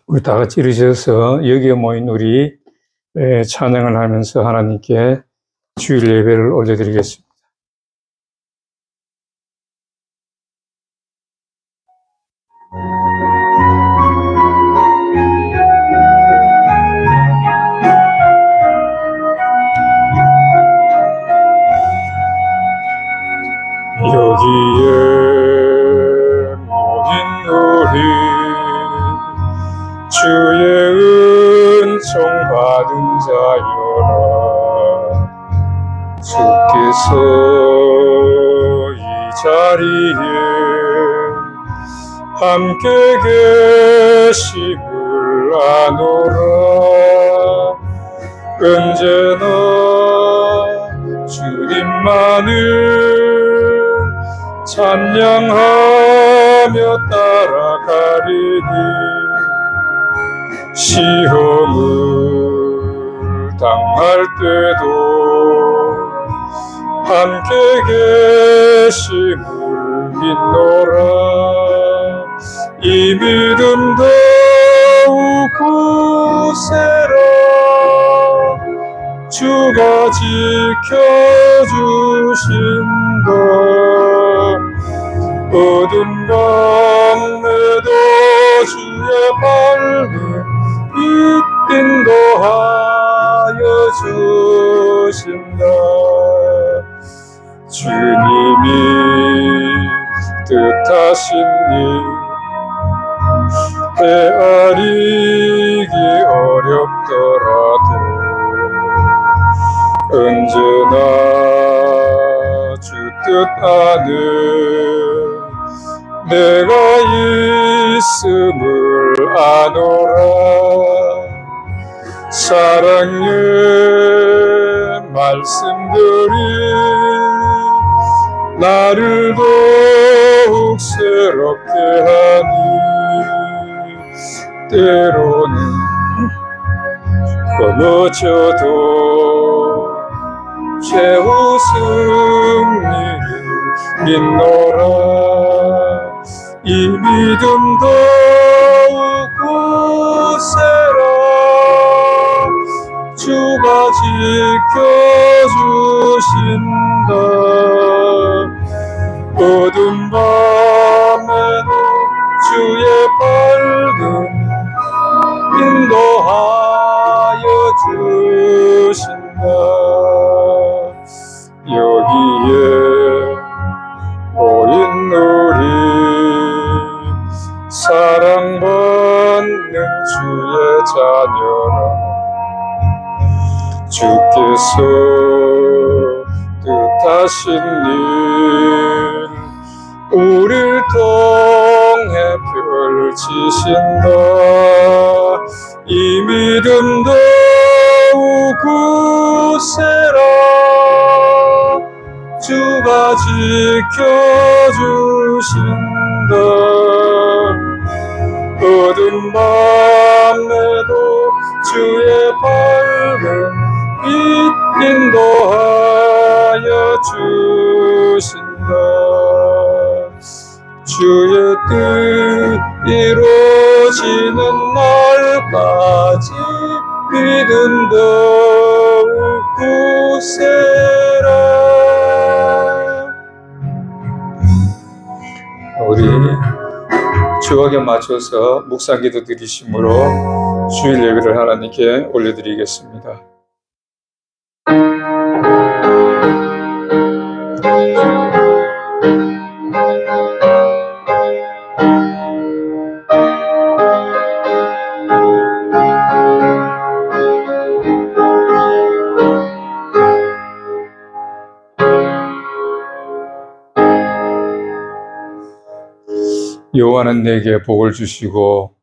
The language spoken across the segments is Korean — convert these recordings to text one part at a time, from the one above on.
우리 다 같이 일으셔서 여기에 모인 우리 찬양을 하면서 하나님께 주일 예배를 올려드리겠습니다. 여기에 모인 우리 주의 은총 받은 자여라. 주께서 이 자리에 함께 계심을 아노라. 언제나 주님만을 찬양하며 따라가리니 시험을 당할 때도 함께 계심을 믿노라. 이 믿음 더욱 굳세라. 주가 지켜주신다. 어두운 밤에도 주의 밝은 빛 인도하여 주신다. 주님이 뜻하신 일 헤아리기 어렵더라도 언제나 주 뜻 안에 내가 있음을 아노라. 사랑의 말씀들이 나를 더욱 새롭게 하니 때로는 넘어져도 최후 승리를 믿노라. 이 믿음 더욱 굳세라. 주가 지켜주신다. 어두운 밤에도 주의 밝은 인도하여 주신다. 여기에 모인 우리 사랑받는 주의 자녀라. 주께서 뜻하신 일 우릴 통해 펼치신다. 이 믿음 더욱 굳세라. 주가 지켜주신다. 어두운 밤에도 주의 밝은 빛 인도하여 주신다. 주의 뜻 이루어지는 날까지 믿음 더욱 굳세라. 우리 주역에 맞춰서 묵상기도 드리심으로 주일 예배를 하나님께 올려드리겠습니다. 여호와는 내게 복을 주시고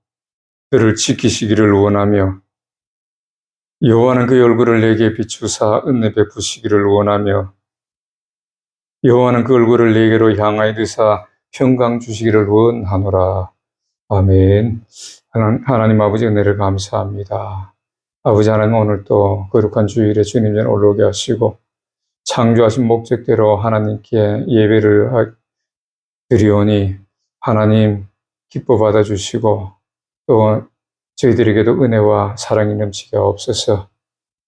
그를 지키시기를 원하며 여호와는 그 얼굴을 내게 비추사 은혜 베푸시기를 원하며 여호와는 그 얼굴을 내게로 향하여 드사 평강 주시기를 원하노라. 아멘. 하나님 아버지 은혜를 감사합니다. 아버지 하나님 오늘 또 거룩한 주일에 주님 전에 올라오게 하시고 창조하신 목적대로 하나님께 예배를 드리오니 하나님 기뻐 받아주시고 또 저희들에게도 은혜와 사랑이 넘치게 하옵소서.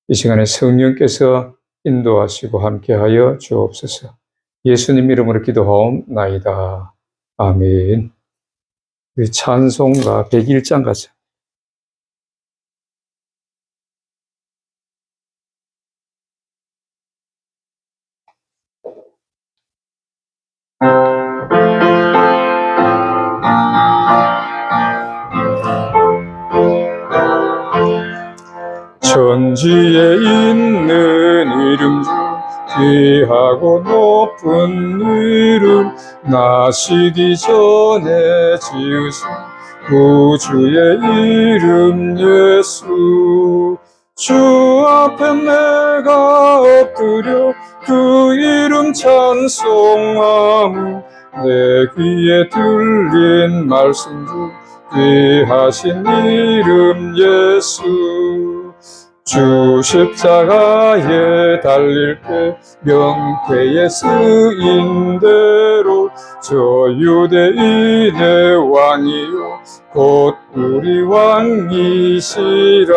이 시간에 성령께서 인도하시고 함께하여 주옵소서. 예수님 이름으로 기도하옵나이다. 아멘. 우리 찬송가 101장 가자. 천지에 있는 이름 중 귀하고 높은 이름, 나시기 전에 지으신 구주의 이름 예수. 주 앞에 내가 엎드려 그 이름 찬송하며 내 귀에 들린 말씀 중 귀하신 이름 예수. 주 십자가에 달릴 때 명패에 쓰인 대로 저 유대인의 왕이요 곧 우리 왕이시라.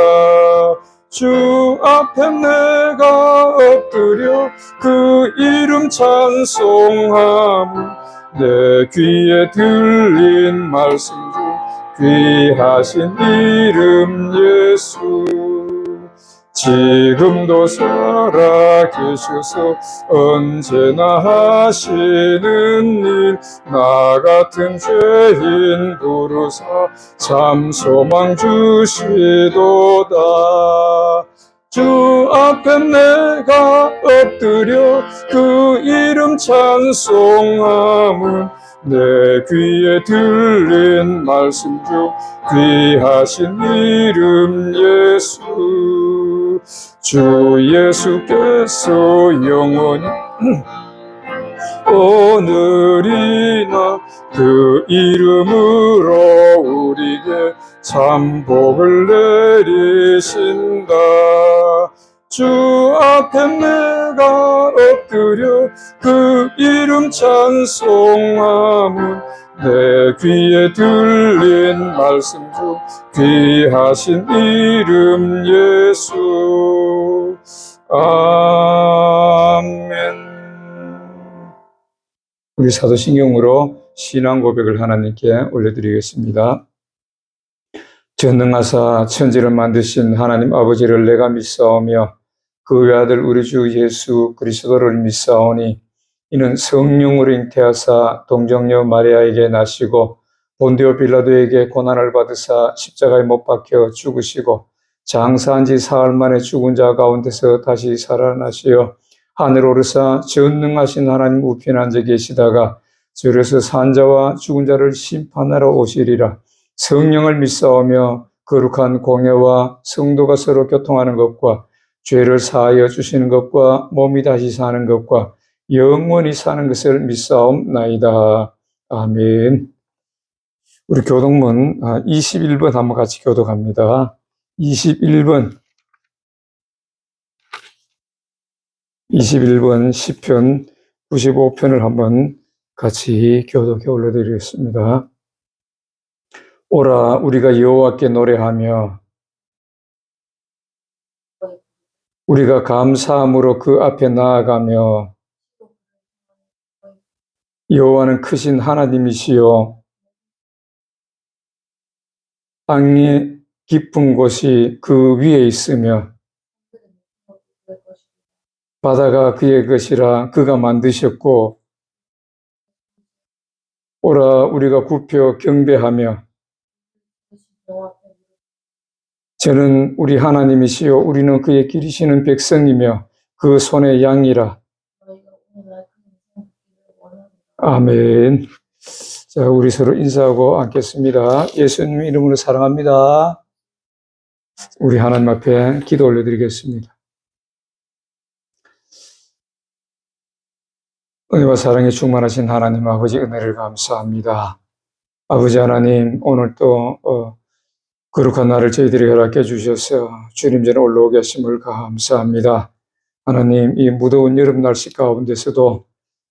주 앞에 내가 엎드려 그 이름 찬송하며 내 귀에 들린 말씀 중 귀하신 이름 예수. 지금도 살아계셔서 언제나 하시는 일, 나 같은 죄인 부르사 참 소망 주시도다. 주 앞에 내가 엎드려 그 이름 찬송하면 내 귀에 들린 말씀 중 귀하신 이름 예수. 주 예수께서 영원히 오늘이나 그 이름으로 우리에게 참 복을 내리신다. 주 앞에 내가 엎드려 그 이름 찬송하면 내 귀에 들린 말씀 중 귀하신 이름 예수. 아멘. 우리 사도신경으로 신앙 고백을 하나님께 올려드리겠습니다. 전능하사 천지를 만드신 하나님 아버지를 내가 믿사오며 그 외아들 우리 주 예수 그리스도를 믿사오니 이는 성령으로 잉태하사 동정녀 마리아에게 나시고 본디오 빌라도에게 고난을 받으사 십자가에 못 박혀 죽으시고 장사한 지 사흘 만에 죽은 자 가운데서 다시 살아나시어 하늘 오르사 전능하신 하나님 우편에 앉아 계시다가 저에서 산 자와 죽은 자를 심판하러 오시리라. 성령을 믿사오며 거룩한 공예와 성도가 서로 교통하는 것과 죄를 사하여 주시는 것과 몸이 다시 사는 것과 영원히 사는 것을 믿사옵나이다. 아멘. 우리 교독문 21번 한번 같이 교독합니다. 21번 시편 95편을 한번 같이 교독해 올려드리겠습니다. 오라 우리가 여호와께 노래하며 우리가 감사함으로 그 앞에 나아가며 여호와는 크신 하나님이시요 땅의 깊은 곳이 그 위에 있으며 바다가 그의 것이라 그가 만드셨고 오라 우리가 굽혀 경배하며 저는 우리 하나님이시요 우리는 그의 기르시는 백성이며 그 손의 양이라. 아멘. 자, 우리 서로 인사하고 앉겠습니다. 예수님 이름으로 사랑합니다. 우리 하나님 앞에 기도 올려드리겠습니다. 은혜와 사랑에 충만하신 하나님 아버지 은혜를 감사합니다. 아버지 하나님 오늘 또 거룩한 날을 저희들이 허락해 주셔서 주님 전에 올라오게 하심을 감사합니다. 하나님 이 무더운 여름 날씨 가운데서도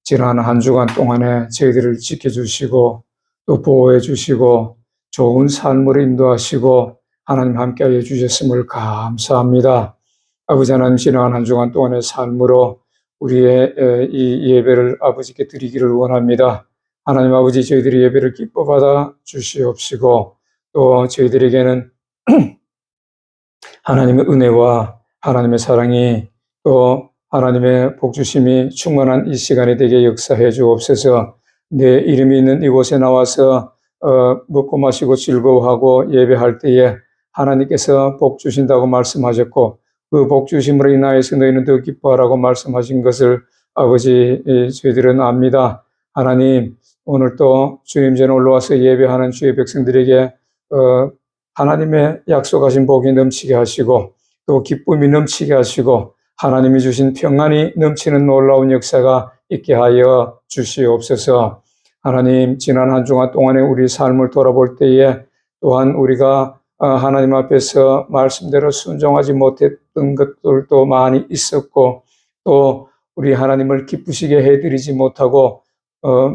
지난 한 주간 동안에 저희들을 지켜주시고 또 보호해 주시고 좋은 삶으로 인도하시고 하나님 함께하여 주셨음을 감사합니다. 아버지 하나님, 지나간 한 주간 동안의 삶으로 우리의 이 예배를 아버지께 드리기를 원합니다. 하나님 아버지, 저희들이 예배를 기뻐 받아 주시옵시고, 또 저희들에게는 하나님의 은혜와 하나님의 사랑이, 또 하나님의 복주심이 충만한 이 시간이 되게 역사해 주옵소서. 내 이름이 있는 이곳에 나와서 먹고 마시고 즐거워하고 예배할 때에 하나님께서 복 주신다고 말씀하셨고, 그 복 주심으로 인하여서 너희는 더 기뻐하라고 말씀하신 것을 아버지, 저희들은 압니다. 하나님, 오늘 또 주님 전에 올라와서 예배하는 주의 백성들에게 하나님의 약속하신 복이 넘치게 하시고, 또 기쁨이 넘치게 하시고, 하나님이 주신 평안이 넘치는 놀라운 역사가 있게 하여 주시옵소서. 하나님, 지난 한 주간 동안에 우리 삶을 돌아볼 때에 또한 우리가 하나님 앞에서 말씀대로 순종하지 못했던 것들도 많이 있었고, 또 우리 하나님을 기쁘시게 해드리지 못하고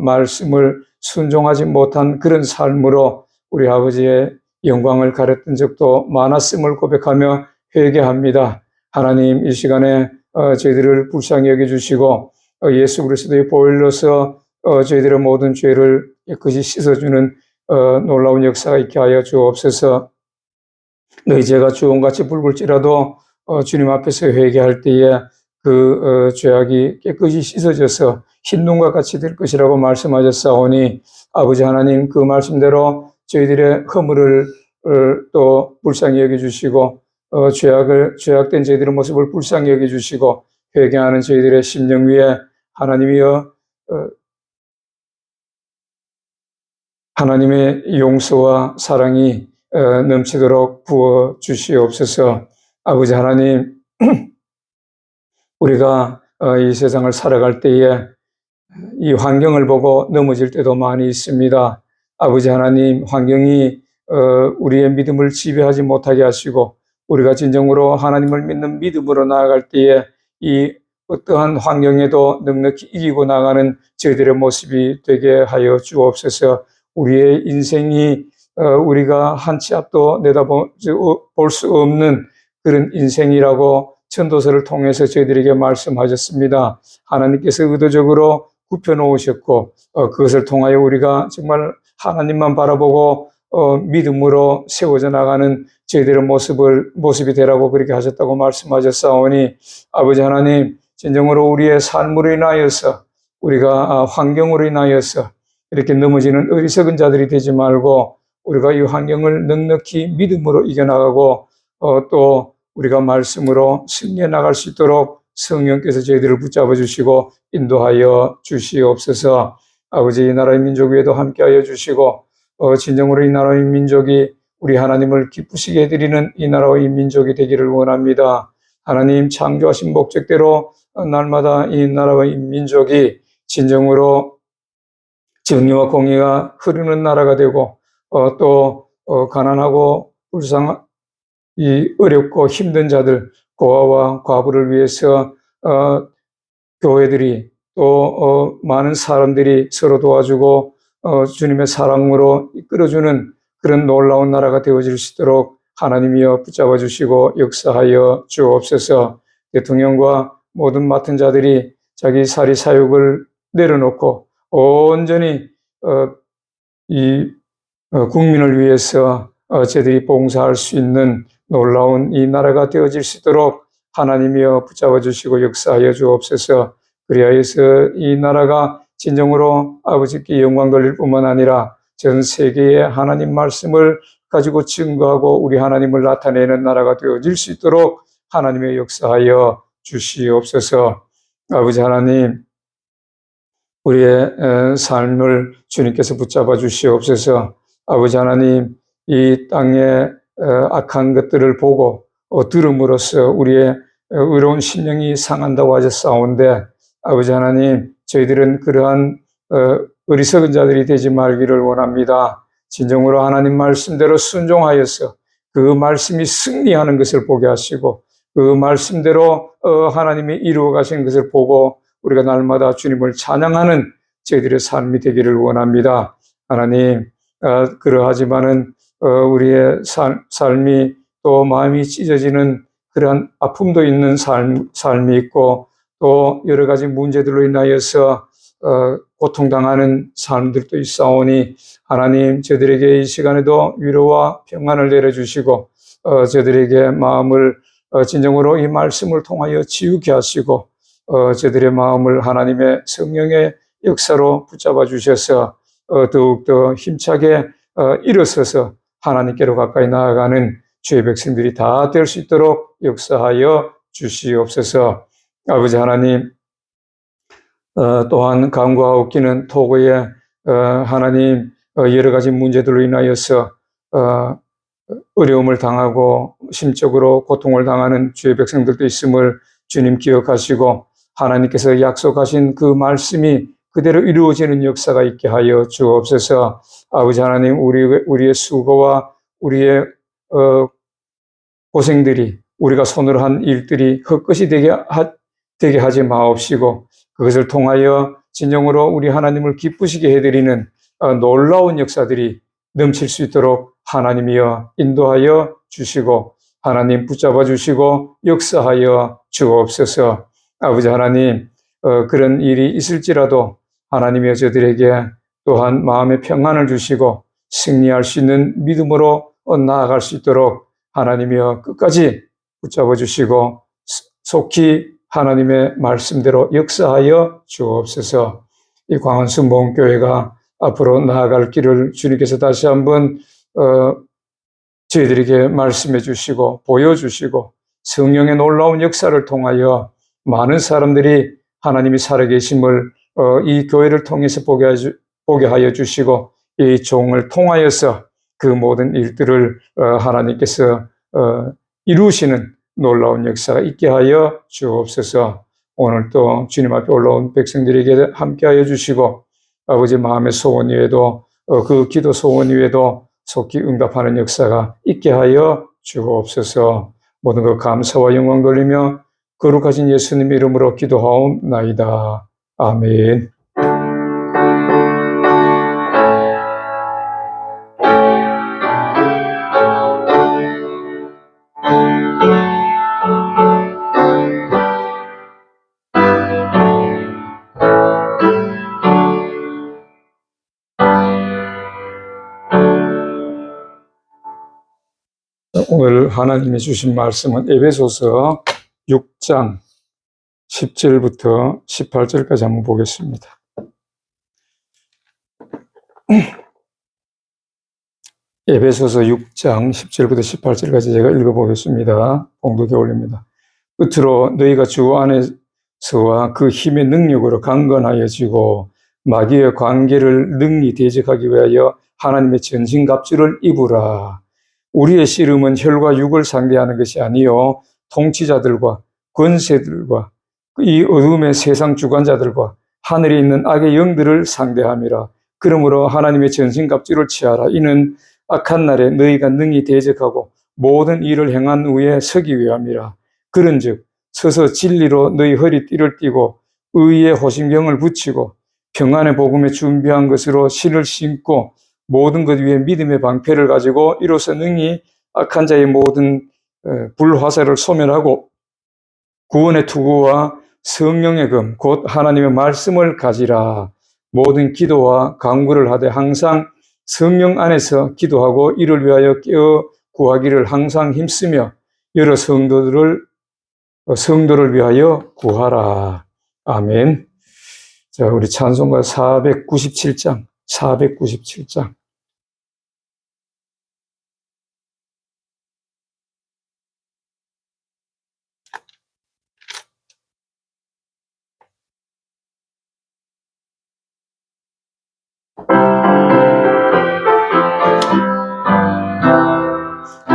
말씀을 순종하지 못한 그런 삶으로 우리 아버지의 영광을 가렸던 적도 많았음을 고백하며 회개합니다. 하나님, 이 시간에 저희들을 불쌍히 여겨주시고 예수 그리스도의 보혈로서 저희들의 모든 죄를 깨끗이 씻어주는 놀라운 역사가 있게 하여 주옵소서. 너희 죄가 주홍같이 붉을지라도 주님 앞에서 회개할 때에 그 죄악이 깨끗이 씻어져서 흰 눈과 같이 될 것이라고 말씀하셨사오니, 아버지 하나님, 그 말씀대로 저희들의 허물을 또 불쌍히 여겨주시고 죄악된 저희들의 모습을 불쌍히 여겨주시고, 회개하는 저희들의 심령 위에 하나님이여 하나님의 용서와 사랑이 넘치도록 부어 주시옵소서. 아버지 하나님, 우리가 이 세상을 살아갈 때에 이 환경을 보고 넘어질 때도 많이 있습니다. 아버지 하나님, 환경이 우리의 믿음을 지배하지 못하게 하시고, 우리가 진정으로 하나님을 믿는 믿음으로 나아갈 때에 이 어떠한 환경에도 넉넉히 이기고 나가는 저희들의 모습이 되게 하여 주옵소서. 우리의 인생이 우리가 한 치 앞도 내다볼 수 없는 그런 인생이라고 전도서를 통해서 저희들에게 말씀하셨습니다. 하나님께서 의도적으로 굽혀놓으셨고 그것을 통하여 우리가 정말 하나님만 바라보고 믿음으로 세워져 나가는 저희들의 모습이 되라고 그렇게 하셨다고 말씀하셨사오니, 아버지 하나님, 진정으로 우리의 삶으로 인하여서, 우리가 환경으로 인하여서 이렇게 넘어지는 어리석은 자들이 되지 말고, 우리가 이 환경을 넉넉히 믿음으로 이겨나가고 또 우리가 말씀으로 승리해 나갈 수 있도록 성령께서 저희들을 붙잡아 주시고 인도하여 주시옵소서. 아버지, 이 나라의 민족 위에도 함께하여 주시고 진정으로 이 나라의 민족이 우리 하나님을 기쁘시게 해드리는 이 나라와 이 민족이 되기를 원합니다. 하나님, 창조하신 목적대로 날마다 이 나라와 이 민족이 진정으로 정의와 공의가 흐르는 나라가 되고 또 가난하고 이 어렵고 힘든 자들, 고아와 과부를 위해서 교회들이 또 많은 사람들이 서로 도와주고 주님의 사랑으로 이끌어주는 그런 놀라운 나라가 되어질 수 있도록 하나님이여 붙잡아 주시고 역사하여 주옵소서. 대통령과 모든 맡은 자들이 자기 사리 사욕을 내려놓고 온전히 이 국민을 위해서 저들이 봉사할 수 있는 놀라운 이 나라가 되어질 수 있도록 하나님이여 붙잡아 주시고 역사하여 주옵소서. 그리하여서 이 나라가 진정으로 아버지께 영광 돌릴 뿐만 아니라 전 세계에 하나님 말씀을 가지고 증거하고 우리 하나님을 나타내는 나라가 되어질 수 있도록 하나님의 역사하여 주시옵소서. 아버지 하나님, 우리의 삶을 주님께서 붙잡아 주시옵소서. 아버지 하나님, 이 땅의 악한 것들을 보고 들음으로써 우리의 의로운 심령이 상한다고 하셨사온데, 아버지 하나님, 저희들은 그러한 어리석은 자들이 되지 말기를 원합니다. 진정으로 하나님 말씀대로 순종하여서 그 말씀이 승리하는 것을 보게 하시고 그 말씀대로 하나님이 이루어 가시는 것을 보고 우리가 날마다 주님을 찬양하는 저희들의 삶이 되기를 원합니다. 하나님, 그러하지만은 우리의 삶이 또 마음이 찢어지는 그러한 아픔도 있는 삶이 있고 또 여러 가지 문제들로 인하여서 고통당하는 사람들도 있사오니 하나님 저들에게 이 시간에도 위로와 평안을 내려주시고 저들에게 마음을 진정으로 이 말씀을 통하여 지우게 하시고 저들의 마음을 하나님의 성령의 역사로 붙잡아 주셔서 더욱더 힘차게 일어서서 하나님께로 가까이 나아가는 주의 백성들이 다 될 수 있도록 역사하여 주시옵소서. 아버지 하나님, 또한 간구하옵기는 토고에 하나님 여러 가지 문제들로 인하여서 어려움을 당하고 심적으로 고통을 당하는 주의 백성들도 있음을 주님 기억하시고 하나님께서 약속하신 그 말씀이 그대로 이루어지는 역사가 있게 하여 주옵소서. 아버지 하나님, 우리의 수고와 우리의 고생들이, 우리가 손으로 한 일들이 헛것이 되게 하지 마옵시고 그것을 통하여 진정으로 우리 하나님을 기쁘시게 해드리는 놀라운 역사들이 넘칠 수 있도록 하나님이여 인도하여 주시고 하나님 붙잡아 주시고 역사하여 주옵소서. 아버지 하나님, 그런 일이 있을지라도 하나님이여 저들에게 또한 마음의 평안을 주시고 승리할 수 있는 믿음으로 나아갈 수 있도록 하나님이여 끝까지 붙잡아 주시고 속히 하나님의 말씀대로 역사하여 주옵소서. 이 광안순복음교회가 앞으로 나아갈 길을 주님께서 다시 한번 저희들에게 말씀해 주시고 보여주시고 성령의 놀라운 역사를 통하여 많은 사람들이 하나님이 살아계심을 이 교회를 통해서 보게 하여 주시고 이 종을 통하여서 그 모든 일들을 하나님께서 이루시는 놀라운 역사가 있게 하여 주옵소서. 오늘 또 주님 앞에 올라온 백성들에게 함께하여 주시고 아버지 마음의 소원 위에도 그 기도 소원 위에도 속히 응답하는 역사가 있게 하여 주옵소서. 모든 것 감사와 영광 돌리며 거룩하신 예수님 이름으로 기도하옵나이다. 아멘. 오늘 하나님이 주신 말씀은 에베소서 6장 10절부터 18절까지 한번 보겠습니다. 에베소서 6장 10절부터 18절까지 제가 읽어보겠습니다. 봉독에 올립니다. 끝으로 너희가 주 안에서와 그 힘의 능력으로 강건하여지고 마귀의 관계를 능히 대적하기 위하여 하나님의 전신갑주를 입으라. 우리의 씨름은 혈과 육을 상대하는 것이 아니요 통치자들과 권세들과 이 어둠의 세상 주관자들과 하늘에 있는 악의 영들을 상대함이라. 그러므로 하나님의 전신갑주를 취하라. 이는 악한 날에 너희가 능히 대적하고 모든 일을 행한 후에 서기 위함이라. 그런즉 서서 진리로 너희 허리띠를 띠고 의의 호심경을 붙이고 평안의 복음에 준비한 것으로 신을 신고 모든 것 위에 믿음의 방패를 가지고 이로써 능히 악한 자의 모든 불화살을 소멸하고 구원의 투구와 성령의 금 곧 하나님의 말씀을 가지라. 모든 기도와 간구를 하되 항상 성령 안에서 기도하고 이를 위하여 깨어 구하기를 항상 힘쓰며 여러 성도를 위하여 구하라. 아멘. 자, 우리 찬송가 497장.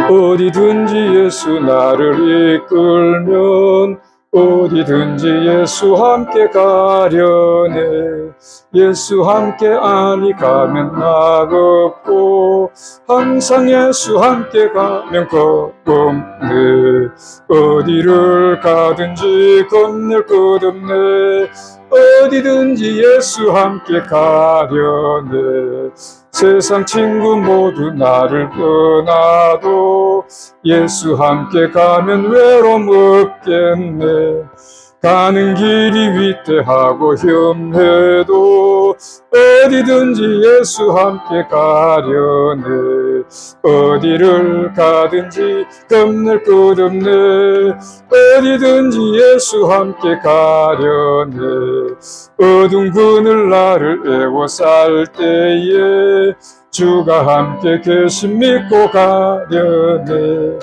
어디든지 예수 나를 이끌면 어디든지 예수 함께 가려네. 예수 함께 아니 가면 나겁고 항상 예수 함께 가면 겁없네. 어디를 가든지 겁낼 것 없네. 어디든지 예수 함께 가려네. 세상 친구 모두 나를 떠나도 예수 함께 가면 외로움 없겠네. 가는 길이 위태하고 험해도 어디든지 예수 함께 가려네. 어디를 가든지 겁낼 것 없네. 어디든지 예수 함께 가려네. 어두운 그늘 나를 애워쌀 때에 주가 함께 계심 믿고 가려네.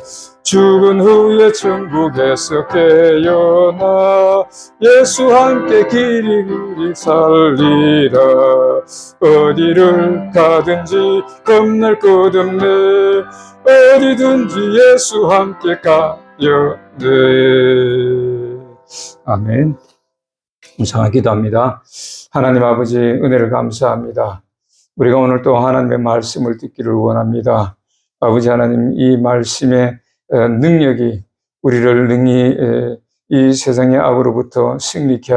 죽은 후에 천국에서 깨어나 예수 함께 길이 살리라. 어디를 가든지 겁낼 것 없네. 어디든지 예수 함께 가려네. 아멘. 감사하게 기도합니다. 하나님 아버지, 은혜를 감사합니다. 우리가 오늘 또 하나님의 말씀을 듣기를 원합니다. 아버지 하나님, 이 말씀의 능력이 우리를 능히 이 세상의 악으로부터 승리케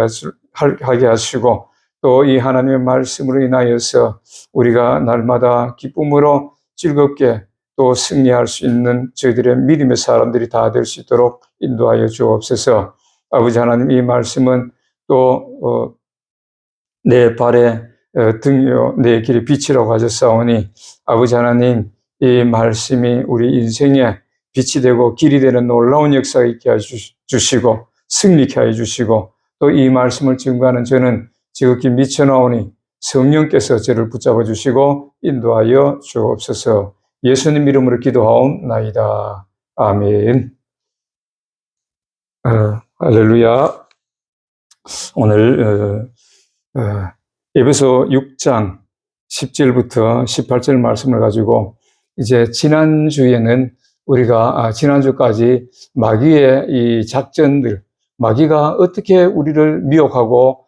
하게 하시고, 또 이 하나님의 말씀으로 인하여서 우리가 날마다 기쁨으로 즐겁게 또 승리할 수 있는 저희들의 믿음의 사람들이 다 될 수 있도록 인도하여 주옵소서. 아버지 하나님, 이 말씀은 또 내 발의 등이요 내 길의 빛이라고 하셨사오니, 아버지 하나님, 이 말씀이 우리 인생에 빛이 되고 길이 되는 놀라운 역사가 있게 해주시고 승리케 해주시고, 또 이 말씀을 증거하는 저는 지극히 미쳐나오니 성령께서 저를 붙잡아 주시고 인도하여 주옵소서. 예수님 이름으로 기도하옵나이다. 아멘. 할렐루야. 오늘 에베소 6장 10절부터 18절 말씀을 가지고, 이제 지난주에는 우리가 지난주까지 마귀의 이 작전들, 마귀가 어떻게 우리를 미혹하고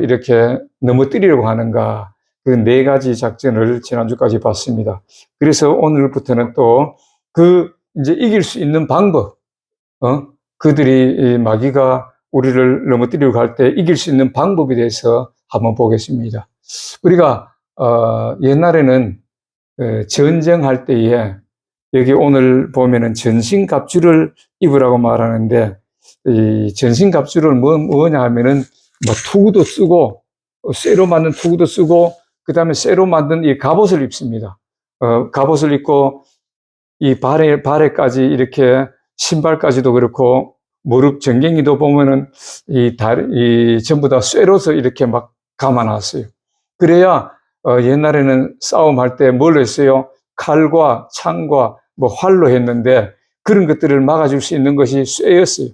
이렇게 넘어뜨리려고 하는가, 그 네 가지 작전을 지난주까지 봤습니다. 그래서 오늘부터는 또 이제 이길 수 있는 방법, 그들이 마귀가 우리를 넘어뜨리려고 할 때 이길 수 있는 방법에 대해서 한번 보겠습니다. 우리가 옛날에는 전쟁할 때에, 여기 오늘 보면은 전신갑주를 입으라고 말하는데, 이 전신갑주를 뭐냐 하면은 뭐 투구도 쓰고 쇠로 만든 투구도 쓰고, 그 다음에 쇠로 만든 이 갑옷을 입습니다. 갑옷을 입고 이 발에까지 이렇게 신발까지도 그렇고, 무릎 정갱이도 보면은 이 전부 다 쇠로서 이렇게 막 감아놨어요. 그래야 옛날에는 싸움할 때 뭘 했어요? 칼과 창과 뭐 활로 했는데, 그런 것들을 막아줄 수 있는 것이 쇠였어요.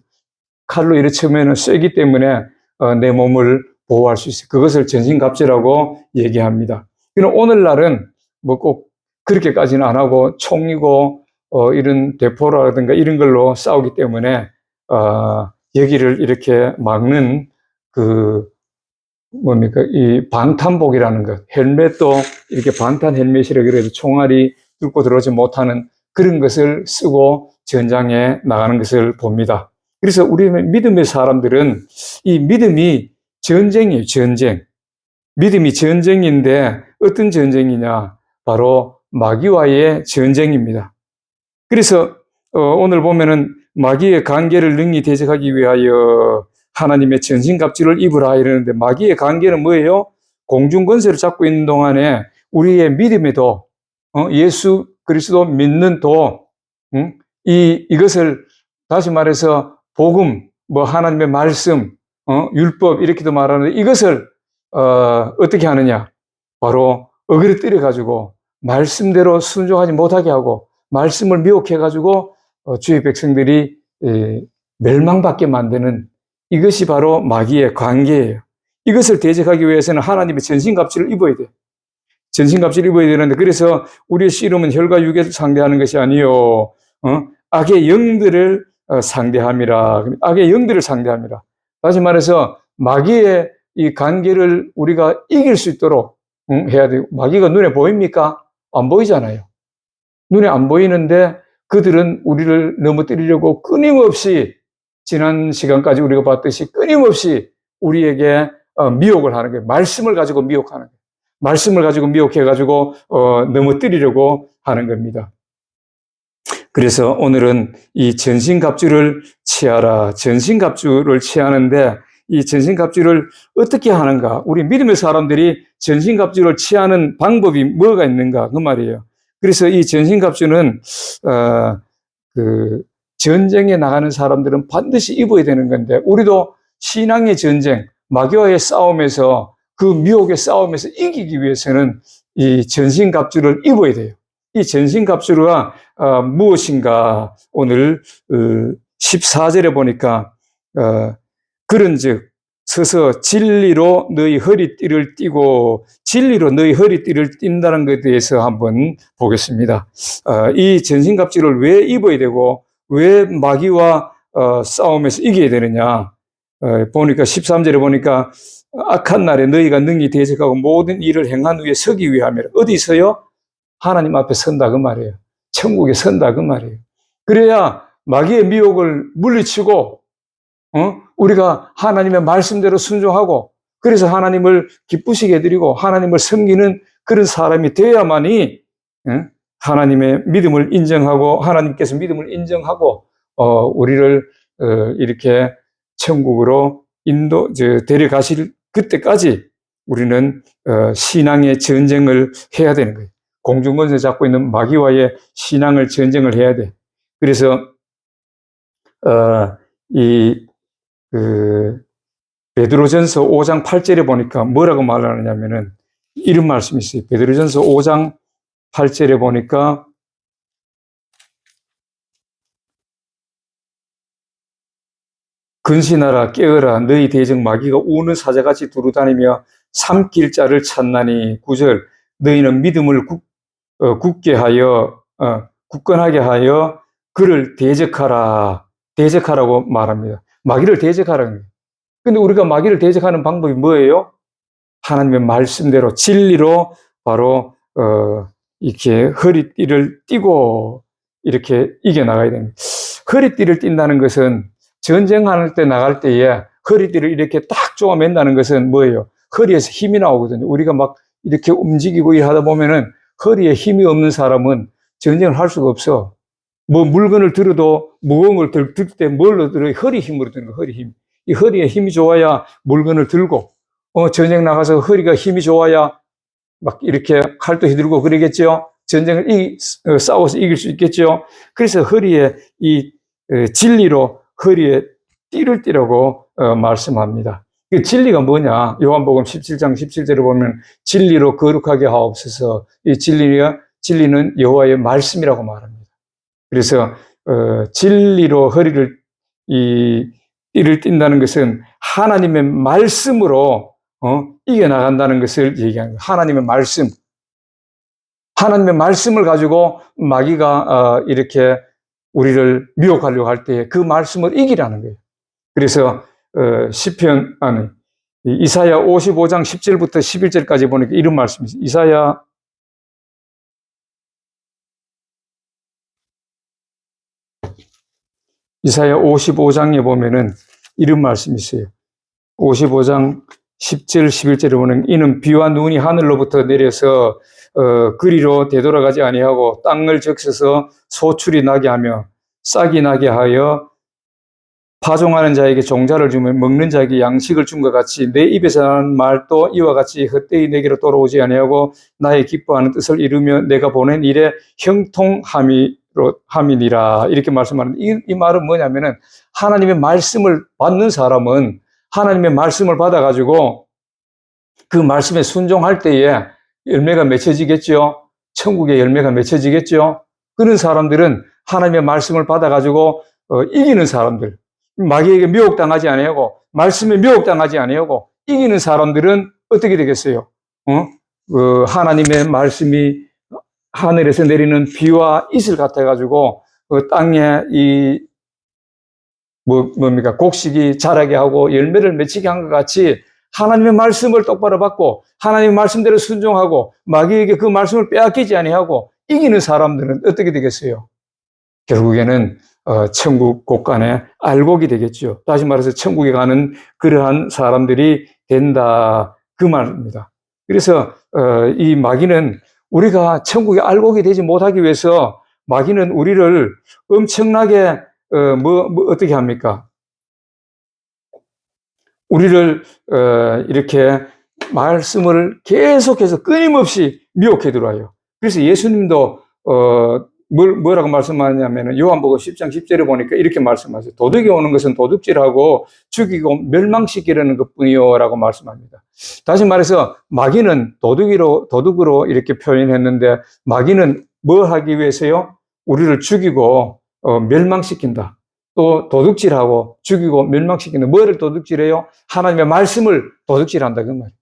칼로 이렇게 치면은 쇠기 때문에 내 몸을 보호할 수 있어요. 그것을 전신갑주라고 얘기합니다. 그럼 오늘날은 뭐 꼭 그렇게까지는 안 하고 총이고 이런 대포라든가 이런 걸로 싸우기 때문에 여기를 이렇게 막는 이 방탄복이라는 것, 헬멧도 이렇게 방탄 헬멧이라 그래도 총알이 뚫고 들어오지 못하는 그런 것을 쓰고 전장에 나가는 것을 봅니다. 그래서 우리 믿음의 사람들은 이 믿음이 전쟁이에요, 전쟁. 믿음이 전쟁인데 어떤 전쟁이냐? 바로 마귀와의 전쟁입니다. 그래서 오늘 보면은 마귀의 관계를 능히 대적하기 위하여 하나님의 전신갑주를 입으라 이러는데, 마귀의 관계는 뭐예요? 공중권세를 잡고 있는 동안에 우리의 믿음에도 예수 그리스도 믿는 이것을 다시 말해서 복음, 뭐 하나님의 말씀, 율법 이렇게도 말하는데, 이것을 어떻게 하느냐? 바로 어그러뜨려 가지고 말씀대로 순종하지 못하게 하고 말씀을 미혹해 가지고 주의 백성들이 멸망받게 만드는, 이것이 바로 마귀의 관계예요. 이것을 대적하기 위해서는 하나님의 전신갑주를 입어야 돼요. 전신갑주를 입어야 되는데, 그래서 우리의 씨름은 혈과 육에서 상대하는 것이 아니요 악의 영들을 상대함이라. 악의 영들을 상대함이라. 다시 말해서 마귀의 이 관계를 우리가 이길 수 있도록 해야 돼요. 마귀가 눈에 보입니까? 안 보이잖아요. 눈에 안 보이는데 그들은 우리를 넘어뜨리려고 끊임없이, 지난 시간까지 우리가 봤듯이 끊임없이 우리에게 미혹을 하는 거예요. 말씀을 가지고 미혹하는 거예요. 말씀을 가지고 미혹해가지고 넘어뜨리려고 하는 겁니다. 그래서 오늘은 이 전신갑주를 취하라. 전신갑주를 취하는데 이 전신갑주를 어떻게 하는가? 우리 믿음의 사람들이 전신갑주를 취하는 방법이 뭐가 있는가? 그 말이에요. 그래서 이 전신갑주는 전쟁에 나가는 사람들은 반드시 입어야 되는 건데 우리도 신앙의 전쟁, 마귀와의 싸움에서 그 미혹의 싸움에서 이기기 위해서는 이 전신갑주를 입어야 돼요. 이 전신갑주가 무엇인가? 오늘 14절에 보니까 그런즉 서서 진리로 너희 허리띠를 띠고 진리로 너희 허리띠를 띈다는 것에 대해서 한번 보겠습니다. 이 전신갑주를 왜 입어야 되고 왜 마귀와 싸움에서 이겨야 되느냐? 보니까 13절에 보니까 악한 날에 너희가 능히 대적하고 모든 일을 행한 후에 서기 위함이라. 어디서요? 하나님 앞에 선다 그 말이에요. 천국에 선다 그 말이에요. 그래야 마귀의 미혹을 물리치고 우리가 하나님의 말씀대로 순종하고 그래서 하나님을 기쁘시게 해드리고 하나님을 섬기는 그런 사람이 되어야만이 하나님의 믿음을 인정하고 하나님께서 믿음을 인정하고 우리를 이렇게 천국으로 데려가실 그때까지 우리는 신앙의 전쟁을 해야 되는 거예요. 공중권세 잡고 있는 마귀와의 신앙을 전쟁을 해야 돼. 그래서 베드로전서 5장 8절에 보니까 뭐라고 말하느냐면은 이런 말씀이 있어요. 베드로전서 5장 8절에 보니까 근신하라 깨어라 너희 대적 마귀가 우는 사자같이 두루다니며 삼킬 자를 찾나니 9절 너희는 믿음을 굳게 하여 굳건하게 하여 그를 대적하라고 말합니다. 마귀를 대적하라는 거예요. 근데 우리가 마귀를 대적하는 방법이 뭐예요? 하나님의 말씀대로 진리로 바로 이렇게 허리띠를 띠고 이렇게 이겨나가야 됩니다. 허리띠를 띈다는 것은 전쟁할 때 나갈 때에 허리띠를 이렇게 딱 조아 맨다는 것은 뭐예요? 허리에서 힘이 나오거든요. 우리가 막 이렇게 움직이고 일하다 보면은 허리에 힘이 없는 사람은 전쟁을 할 수가 없어. 뭐 물건을 들어도 무거운 걸 들 때 뭘로 들어요? 허리 힘으로 드는 거, 허리 힘. 이 허리에 힘이 좋아야 물건을 들고, 전쟁 나가서 허리가 힘이 좋아야 막 이렇게 칼도 휘두르고 그러겠죠? 전쟁을 싸워서 이길 수 있겠죠? 그래서 허리에 진리로 허리에 띠를 띠라고 말씀합니다. 그 진리가 뭐냐? 요한복음 17장 17절에 보면 진리로 거룩하게 하옵소서. 이 진리는 여호와의 말씀이라고 말합니다. 그래서 진리로 허리를 띠를 띈다는 것은 하나님의 말씀으로 이겨나간다는 것을 얘기하는 거예요. 하나님의 말씀을 가지고 마귀가 이렇게 우리를 미혹하려고 할 때 그 말씀을 이기라는 거예요. 그래서 이사야 55장 10절부터 11절까지 보니까 이런 말씀이 있어요. 이사야 55장에 보면은 이런 말씀이 있어요. 55장 10절, 11절에 보면 이는 비와 눈이 하늘로부터 내려서 그리로 되돌아가지 아니하고 땅을 적셔서 소출이 나게 하며 싹이 나게 하여 파종하는 자에게 종자를 주며 먹는 자에게 양식을 준 것 같이 내 입에서 나는 말도 이와 같이 헛되이 내게로 돌아오지 아니하고 나의 기뻐하는 뜻을 이루며 내가 보낸 일에 형통함이니라 이렇게 말씀하는데 이 말은 뭐냐면은 하나님의 말씀을 받는 사람은 하나님의 말씀을 받아가지고 그 말씀에 순종할 때에 열매가 맺혀지겠죠. 천국의 열매가 맺혀지겠죠. 그런 사람들은 하나님의 말씀을 받아가지고 이기는 사람들, 마귀에게 미혹당하지 아니하고 말씀에 미혹당하지 아니하고 이기는 사람들은 어떻게 되겠어요? 하나님의 말씀이 하늘에서 내리는 비와 이슬 같아가지고 땅에 곡식이 자라게 하고 열매를 맺히게 한 것 같이 하나님의 말씀을 똑바로 받고 하나님의 말씀대로 순종하고 마귀에게 그 말씀을 빼앗기지 아니하고 이기는 사람들은 어떻게 되겠어요? 결국에는 천국 곳간에 알곡이 되겠죠. 다시 말해서 천국에 가는 그러한 사람들이 된다 그 말입니다. 그래서 이 마귀는 우리가 천국에 알곡이 되지 못하기 위해서 마귀는 우리를 엄청나게 어떻게 합니까? 우리를 이렇게 말씀을 계속해서 끊임없이 미혹해 들어와요. 그래서 예수님도 뭐라고 말씀하냐면은 요한복음 10장 10절에 보니까 이렇게 말씀하세요. 도둑이 오는 것은 도둑질하고 죽이고 멸망시키려는 것뿐이요라고 말씀합니다. 다시 말해서 마귀는 도둑으로 이렇게 표현했는데 마귀는 뭐 하기 위해서요? 우리를 죽이고 멸망시킨다. 또 도둑질하고 죽이고 멸망시킨다. 뭐를 도둑질해요? 하나님의 말씀을 도둑질한다 그 말이에요.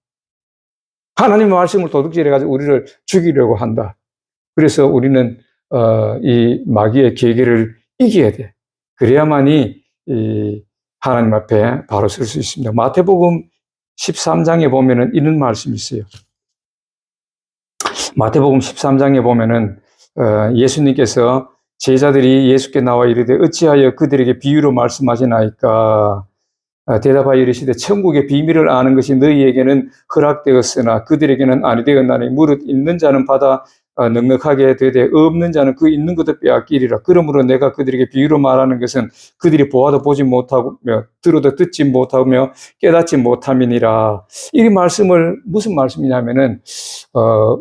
하나님의 말씀을 도둑질해가지고 우리를 죽이려고 한다. 그래서 우리는 이 마귀의 계계를 이겨야 돼. 그래야만이 이 하나님 앞에 바로 설 수 있습니다. 마태복음 13장에 보면은 이런 말씀이 있어요. 마태복음 13장에 보면은 예수님께서 제자들이 예수께 나와 이르되 어찌하여 그들에게 비유로 말씀하시나이까? 대답하여 이르시되 천국의 비밀을 아는 것이 너희에게는 허락되었으나 그들에게는 아니되었나니 무릇 있는 자는 받아 넉넉하게 되되 없는 자는 그 있는 것도 빼앗기리라. 그러므로 내가 그들에게 비유로 말하는 것은 그들이 보아도 보지 못하며 들어도 듣지 못하며 깨닫지 못함이니라. 이 말씀을 무슨 말씀이냐면은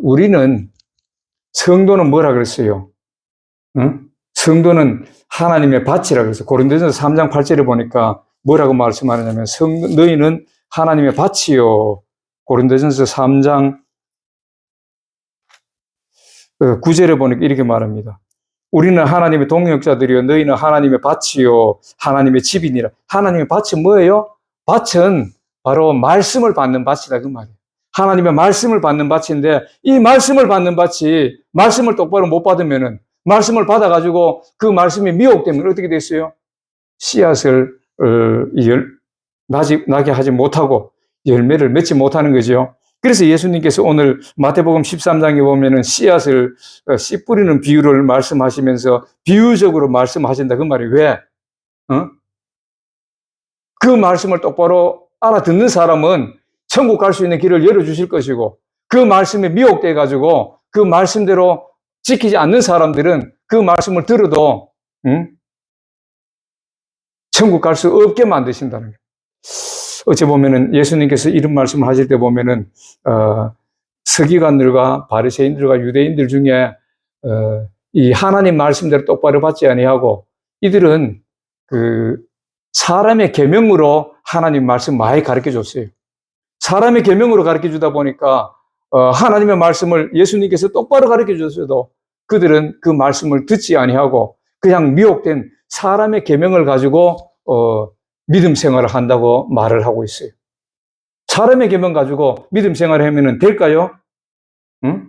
우리는 성도는 뭐라 그랬어요? 응? 성도는 하나님의 밭이라 그랬어요. 고린도전서 3장 8절에 보니까 뭐라고 말씀하느냐면 너희는 하나님의 밭이요. 고린도전서 3장 9절에 보니까 이렇게 말합니다. 우리는 하나님의 동역자들이요 너희는 하나님의 밭이요 하나님의 집이니라. 하나님의 밭은 뭐예요? 밭은 바로 말씀을 받는 밭이다 그 말이에요. 하나님의 말씀을 받는 밭인데 이 말씀을 받는 밭이 말씀을 똑바로 못 받으면은 말씀을 받아가지고 그 말씀이 미혹되면 어떻게 됐어요? 씨앗을 나게 하지 못하고 열매를 맺지 못하는 거죠. 그래서 예수님께서 오늘 마태복음 13장에 보면은 씨앗을 씨 뿌리는 비유를 말씀하시면서 비유적으로 말씀하신다 그 말이에요. 왜? 그 말씀을 똑바로 알아듣는 사람은 천국 갈 수 있는 길을 열어주실 것이고 그 말씀에 미혹돼 가지고 그 말씀대로 지키지 않는 사람들은 그 말씀을 들어도 천국 갈 수 없게 만드신다는 거예요. 어찌 보면은 예수님께서 이런 말씀을 하실 때 보면은 서기관들과 바리새인들과 유대인들 중에 이 하나님 말씀대로 똑바로 받지 아니하고 이들은 그 사람의 계명으로 하나님 말씀 많이 가르쳐 줬어요. 사람의 계명으로 가르쳐 주다 보니까 하나님의 말씀을 예수님께서 똑바로 가르쳐 줬어도 그들은 그 말씀을 듣지 아니하고 그냥 미혹된 사람의 계명을 가지고 믿음 생활을 한다고 말을 하고 있어요. 사람의 계명 가지고 믿음 생활을 하면 될까요? 응?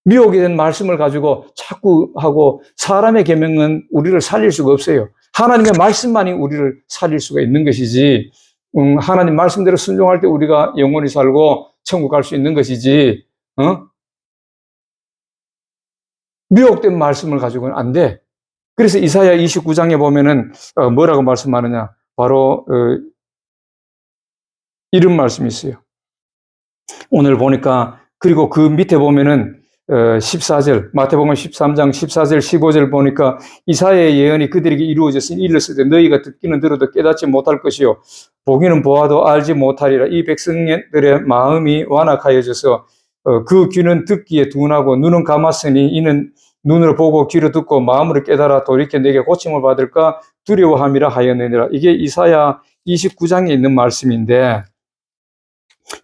미혹이 된 말씀을 가지고 자꾸 하고 사람의 계명은 우리를 살릴 수가 없어요. 하나님의 말씀만이 우리를 살릴 수가 있는 것이지 하나님 말씀대로 순종할 때 우리가 영원히 살고 천국 갈 수 있는 것이지 미혹된 말씀을 가지고는 안 돼. 그래서 이사야 29장에 보면은 뭐라고 말씀하느냐? 바로 이런 말씀이 있어요. 오늘 보니까 그리고 그 밑에 보면은 14절 마태복음 13장 14절 15절 보니까 이사야의 예언이 그들에게 이루어졌으니 이르렀을 때 너희가 듣기는 들어도 깨닫지 못할 것이요 보기는 보아도 알지 못하리라. 이 백성들의 마음이 완악하여져서 그 귀는 듣기에 둔하고 눈은 감았으니 이는 눈으로 보고 귀로 듣고 마음으로 깨달아 돌이켜 내게 고침을 받을까 두려워함이라 하였느니라. 이게 이사야 29장에 있는 말씀인데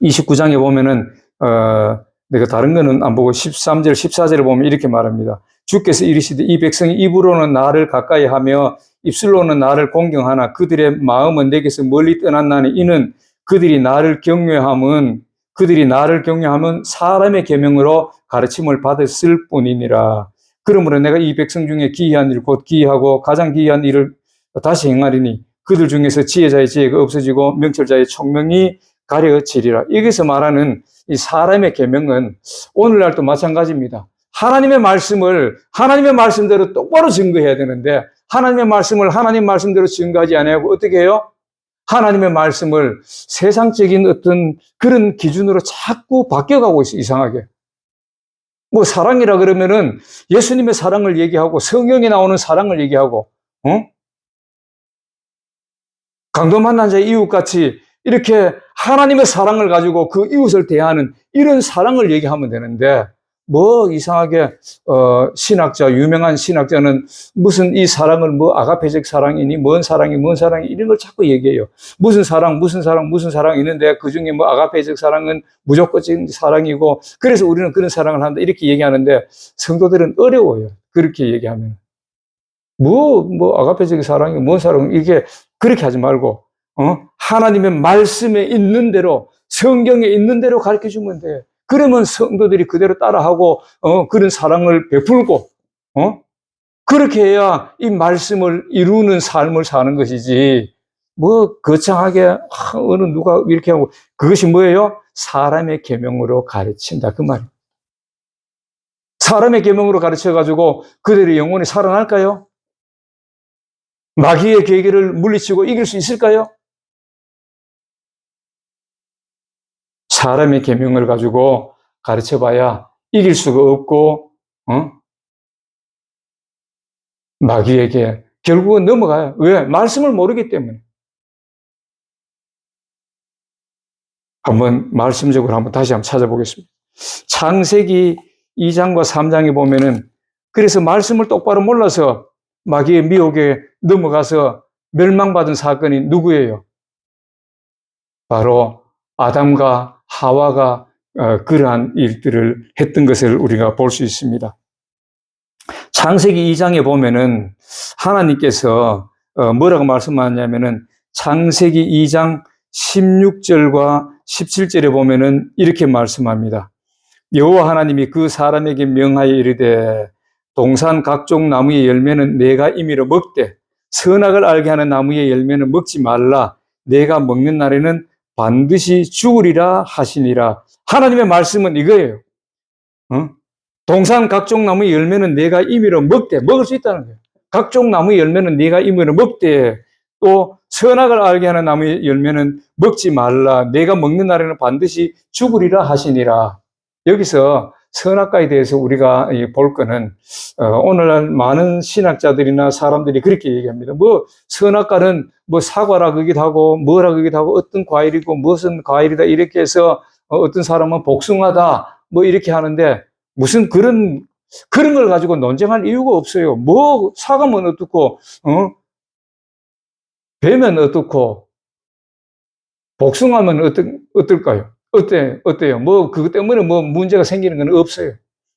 29장에 보면은 내가 다른 거는 안 보고 13절 14절을 보면 이렇게 말합니다. 주께서 이르시되 이 백성이 입으로는 나를 가까이 하며 입술로는 나를 공경하나 그들의 마음은 내게서 멀리 떠났나니 이는 그들이 나를 경외함은 사람의 계명으로 가르침을 받았을 뿐이니라. 그러므로 내가 이 백성 중에 기이한 일 곧 기이하고 가장 기이한 일을 다시 행하리니 그들 중에서 지혜자의 지혜가 없어지고 명철자의 총명이 가려지리라. 여기서 말하는 이 사람의 계명은 오늘날도 마찬가지입니다. 하나님의 말씀을 하나님의 말씀대로 똑바로 증거해야 되는데 하나님의 말씀을 하나님 말씀대로 증거하지 않고 어떻게 해요? 하나님의 말씀을 세상적인 어떤 그런 기준으로 자꾸 바뀌어가고 있어, 이상하게. 뭐 사랑이라 그러면은 예수님의 사랑을 얘기하고 성경에 나오는 사랑을 얘기하고, 강도 만난 자의 이웃같이 이렇게 하나님의 사랑을 가지고 그 이웃을 대하는 이런 사랑을 얘기하면 되는데, 뭐 이상하게 유명한 신학자는 무슨 이 사랑을 뭐 아가페적 사랑이니 뭔 사랑이 이런 걸 자꾸 얘기해요. 무슨 사랑 있는데 그중에 뭐 아가페적 사랑은 무조건적인 사랑이고, 그래서 우리는 그런 사랑을 한다 이렇게 얘기하는데, 성도들은 어려워요, 그렇게 얘기하면. 뭐 아가페적 사랑이 뭔 사랑, 이게 그렇게 하지 말고 하나님의 말씀에 있는 대로, 성경에 있는 대로 가르쳐 주면 돼. 그러면 성도들이 그대로 따라하고 그런 사랑을 베풀고 그렇게 해야 이 말씀을 이루는 삶을 사는 것이지, 뭐 거창하게 어느 누가 이렇게 하고, 그것이 뭐예요? 사람의 계명으로 가르친다, 그 말이에요. 사람의 계명으로 가르쳐가지고 그들의 영혼이 살아날까요? 마귀의 계계를 물리치고 이길 수 있을까요? 사람의 계명을 가지고 가르쳐봐야 이길 수가 없고, 마귀에게 결국은 넘어가요. 왜? 말씀을 모르기 때문에. 말씀적으로 다시 한번 찾아보겠습니다. 창세기 2장과 3장에 보면은, 그래서 말씀을 똑바로 몰라서 마귀의 미혹에 넘어가서 멸망받은 사건이 누구예요? 바로 아담과 하와가 그러한 일들을 했던 것을 우리가 볼 수 있습니다. 창세기 2장에 보면은 하나님께서 뭐라고 말씀하냐면은, 창세기 2장 16절과 17절에 보면은 이렇게 말씀합니다. 여호와 하나님이 그 사람에게 명하여 이르되, 동산 각종 나무의 열매는 내가 임의로 먹되 선악을 알게 하는 나무의 열매는 먹지 말라. 내가 먹는 날에는 반드시 죽으리라 하시니라. 하나님의 말씀은 이거예요. 동산 각종 나무의 열매는 내가 임의로 먹되, 먹을 수 있다는 거예요. 각종 나무의 열매는 네가 임의로 먹되, 또 선악을 알게 하는 나무의 열매는 먹지 말라. 내가 먹는 날에는 반드시 죽으리라 하시니라. 여기서 선악과에 대해서 우리가 볼 거는, 오늘날 많은 신학자들이나 사람들이 그렇게 얘기합니다. 뭐 선악과는 뭐 사과라 그기도 하고 뭐라 그기도 하고 어떤 과일이고 무슨 과일이다 이렇게 해서 어떤 사람은 복숭아다 뭐 이렇게 하는데, 무슨 그런 걸 가지고 논쟁할 이유가 없어요. 뭐 사과면 어떻고 배면 어떻고 복숭아면 어떨까요? 어때요? 뭐 그것 때문에 뭐 문제가 생기는 건 없어요.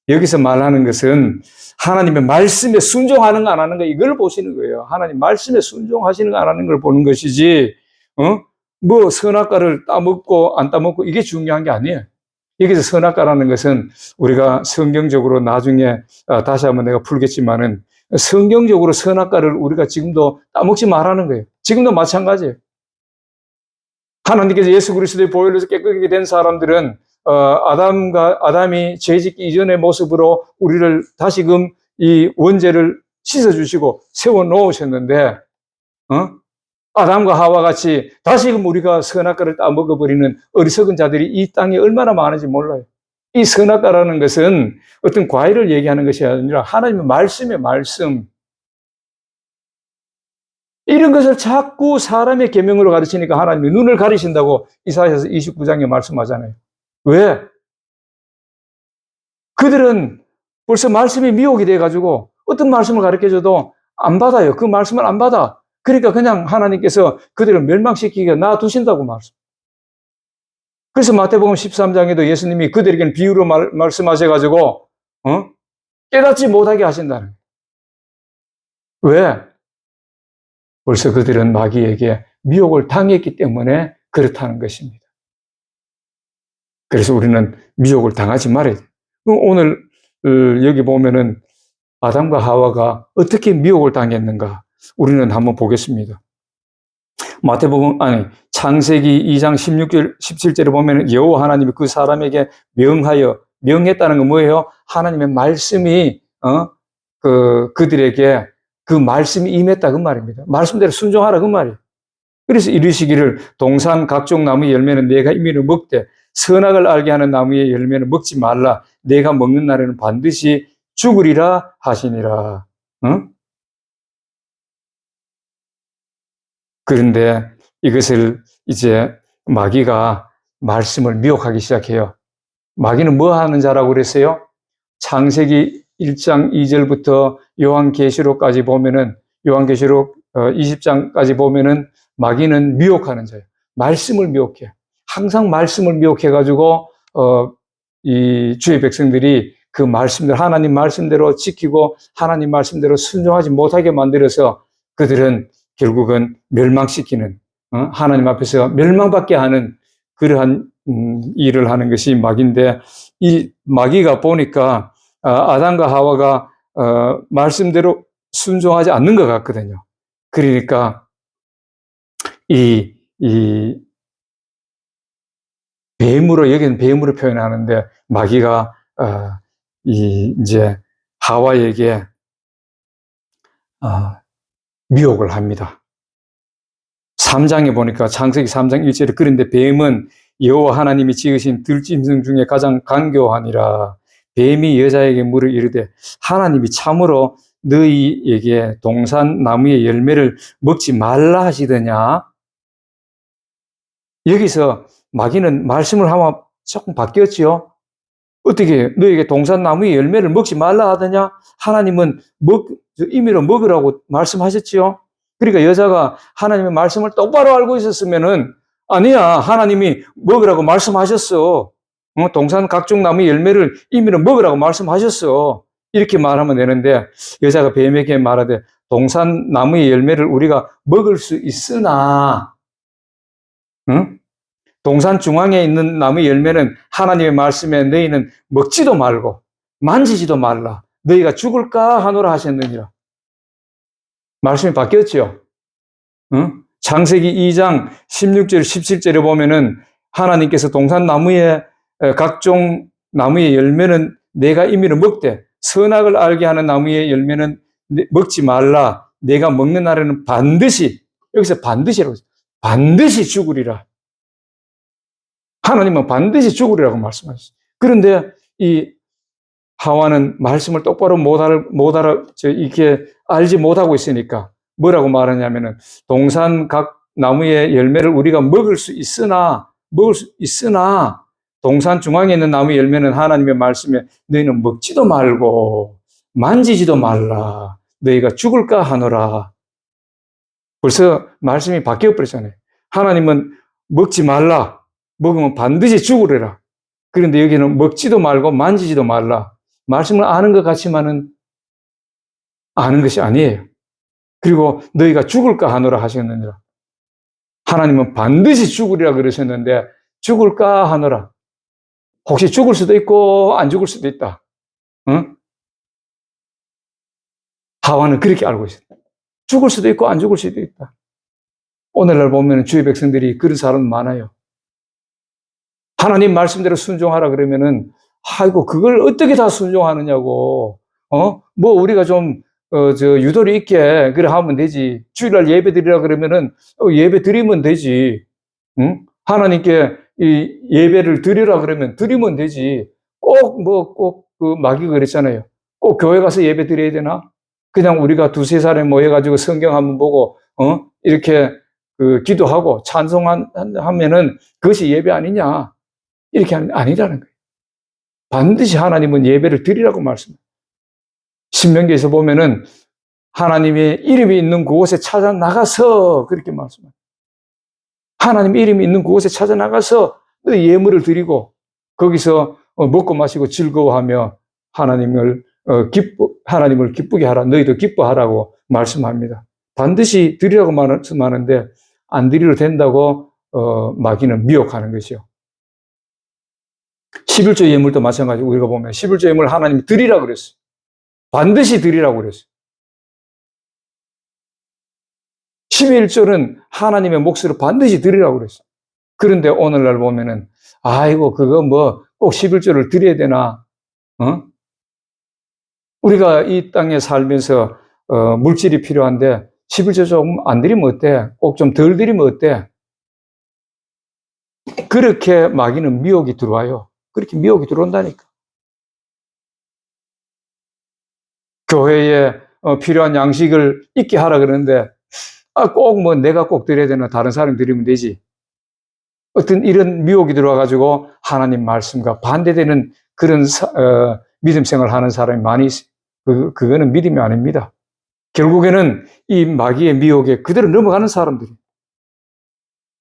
여기서 말하는 것은 하나님의 말씀에 순종하는 거 안 하는 거, 이걸 보시는 거예요. 하나님 말씀에 순종하시는 거 안 하는 걸 보는 것이지, 뭐 선악과를 따먹고 안 따먹고 이게 중요한 게 아니에요. 여기서 선악과라는 것은 우리가 성경적으로 나중에 다시 한번 내가 풀겠지만은, 성경적으로 선악과를 우리가 지금도 따먹지 말라는 거예요. 지금도 마찬가지예요. 하나님께서 예수 그리스도의 보혈로서 깨끗하게 된 사람들은 아담이 죄짓기 이전의 모습으로 우리를 다시금 이 원죄를 씻어주시고 세워놓으셨는데, 아담과 하와 같이 다시금 우리가 선악과를 따먹어버리는 어리석은 자들이 이 땅에 얼마나 많은지 몰라요. 이 선악과라는 것은 어떤 과일을 얘기하는 것이 아니라 하나님의 말씀의 말씀. 이런 것을 자꾸 사람의 계명으로 가르치니까 하나님이 눈을 가리신다고 이사야서 29장에 말씀하잖아요. 왜? 그들은 벌써 말씀이 미혹이 돼가지고 어떤 말씀을 가르쳐줘도 안 받아요. 그 말씀을 안 받아. 그러니까 그냥 하나님께서 그들을 멸망시키게 놔두신다고 말씀. 그래서 마태복음 13장에도 예수님이 그들에게는 비유로 말씀하셔가지고 깨닫지 못하게 하신다는 거예요. 왜? 벌써 그들은 마귀에게 미혹을 당했기 때문에 그렇다는 것입니다. 그래서 우리는 미혹을 당하지 말아야 돼요. 오늘 여기 보면은 아담과 하와가 어떻게 미혹을 당했는가 우리는 한번 보겠습니다. 창세기 2장 16절, 17절에 보면 여호와 하나님이 그 사람에게 명했다는 건 뭐예요? 하나님의 말씀이 그들에게 그 말씀이 임했다 그 말입니다. 말씀대로 순종하라 그 말이에요. 그래서 이르시기를 동산 각종 나무의 열매는 내가 임의로 먹되 선악을 알게 하는 나무의 열매는 먹지 말라. 내가 먹는 날에는 반드시 죽으리라 하시니라. 응? 그런데 이것을 이제 마귀가 말씀을 미혹하기 시작해요. 마귀는 뭐 하는 자라고 그랬어요? 창세기 1장 2절부터 요한계시록까지 보면은, 요한계시록 20장까지 보면은 마귀는 미혹하는 자예요. 말씀을 미혹해. 항상 말씀을 미혹해가지고, 이 주의 백성들이 그 말씀대로, 하나님 말씀대로 지키고 하나님 말씀대로 순종하지 못하게 만들어서 그들은 결국은 멸망시키는, 하나님 앞에서 멸망받게 하는 그러한 일을 하는 것이 마귀인데, 이 마귀가 보니까 아담과 하와가 말씀대로 순종하지 않는 것 같거든요. 그러니까 이 뱀으로, 여기는 뱀으로 표현하는데, 마귀가 이제 하와에게 미혹을 합니다. 3장에 보니까, 창세기 3장 1절에 그런데 뱀은 여호와 하나님이 지으신 들짐승 중에 가장 간교하니라. 뱀이 여자에게 물어 이르되 하나님이 참으로 너희에게 동산 나무의 열매를 먹지 말라 하시더냐. 여기서 마귀는 말씀을 하면 조금 바뀌었지요. 어떻게 너에게 동산 나무의 열매를 먹지 말라 하더냐? 하나님은 임의로 먹으라고 말씀하셨지요. 그러니까 여자가 하나님의 말씀을 똑바로 알고 있었으면은, 아니야, 하나님이 먹으라고 말씀하셨어. 동산 각종 나무의 열매를 임의로 먹으라고 말씀하셨어. 이렇게 말하면 되는데, 여자가 뱀에게 말하되 동산 나무의 열매를 우리가 먹을 수 있으나, 응? 동산 중앙에 있는 나무의 열매는 하나님의 말씀에 너희는 먹지도 말고 만지지도 말라. 너희가 죽을까 하노라 하셨느니라. 말씀이 바뀌었죠. 응? 창세기 2장 16절 17절에 보면은 하나님께서 동산 나무의 각종 나무의 열매는 내가 임의로 먹되 선악을 알게 하는 나무의 열매는 먹지 말라. 내가 먹는 날에는 반드시, 여기서 반드시라고 했어요. 반드시 죽으리라. 하나님은 반드시 죽으리라고 말씀하셨어요. 그런데 이 하와는 말씀을 똑바로 이렇게 알지 못하고 있으니까 뭐라고 말하냐면은 동산 각 나무의 열매를 우리가 먹을 수 있으나 동산 중앙에 있는 나무의 열매는 하나님의 말씀에 너희는 먹지도 말고 만지지도 말라. 너희가 죽을까 하노라. 벌써 말씀이 바뀌어 버렸잖아요. 하나님은 먹지 말라. 먹으면 반드시 죽으리라. 그런데 여기는 먹지도 말고 만지지도 말라. 말씀을 아는 것 같지만은 아는 것이 아니에요. 그리고 너희가 죽을까 하노라 하셨느니라. 하나님은 반드시 죽으리라 그러셨는데 죽을까 하노라. 혹시 죽을 수도 있고 안 죽을 수도 있다. 응? 하와는 그렇게 알고 있어요. 죽을 수도 있고 안 죽을 수도 있다. 오늘날 보면 주의 백성들이 그런 사람 많아요. 하나님 말씀대로 순종하라 그러면은, 아이고, 그걸 어떻게 다 순종하느냐고. 뭐, 우리가 좀, 유도리 있게, 그래 하면 되지. 주일날 예배 드리라 그러면은, 예배 드리면 되지. 응? 하나님께 이 예배를 드리라 그러면 드리면 되지. 그 마귀가 그랬잖아요. 꼭 교회 가서 예배 드려야 되나? 그냥 우리가 두세 사람이 모여가지고 성경 한번 보고, 이렇게 기도하고 찬송하면은 그것이 예배 아니냐. 이렇게 하는 게 아니라는 거예요. 반드시 하나님은 예배를 드리라고 말씀해요. 신명기에서 보면은 하나님의 이름이 있는 그곳에 찾아 나가서 그렇게 말씀해요. 하나님 이름이 있는 그곳에 찾아 나가서 예물을 드리고 거기서 먹고 마시고 즐거워하며 하나님을 기쁘게 하라. 너희도 기뻐하라고 말씀합니다. 반드시 드리라고 말씀하는데 안 드리려 된다고 마귀는 미혹하는 것이요. 11조 예물도 마찬가지고 우리가 보면 11조 예물 하나님 드리라고 그랬어요. 반드시 드리라고 그랬어요. 11조는 하나님의 몫으로 반드시 드리라고 그랬어요. 그런데 오늘날 보면은 아이고 그거 뭐 꼭 11조를 드려야 되나? 우리가 이 땅에 살면서 물질이 필요한데 11조 좀 안 드리면 어때? 꼭 좀 덜 드리면 어때? 그렇게 마귀는 미혹이 들어와요. 그렇게 미혹이 들어온다니까. 교회에 필요한 양식을 있게 하라 그러는데, 꼭 뭐 내가 꼭 드려야 되나? 다른 사람이 드리면 되지. 어떤 이런 미혹이 들어와가지고 하나님 말씀과 반대되는 그런 믿음 생활을 하는 사람이 많이 있어요. 그거는 믿음이 아닙니다. 결국에는 이 마귀의 미혹에 그대로 넘어가는 사람들이.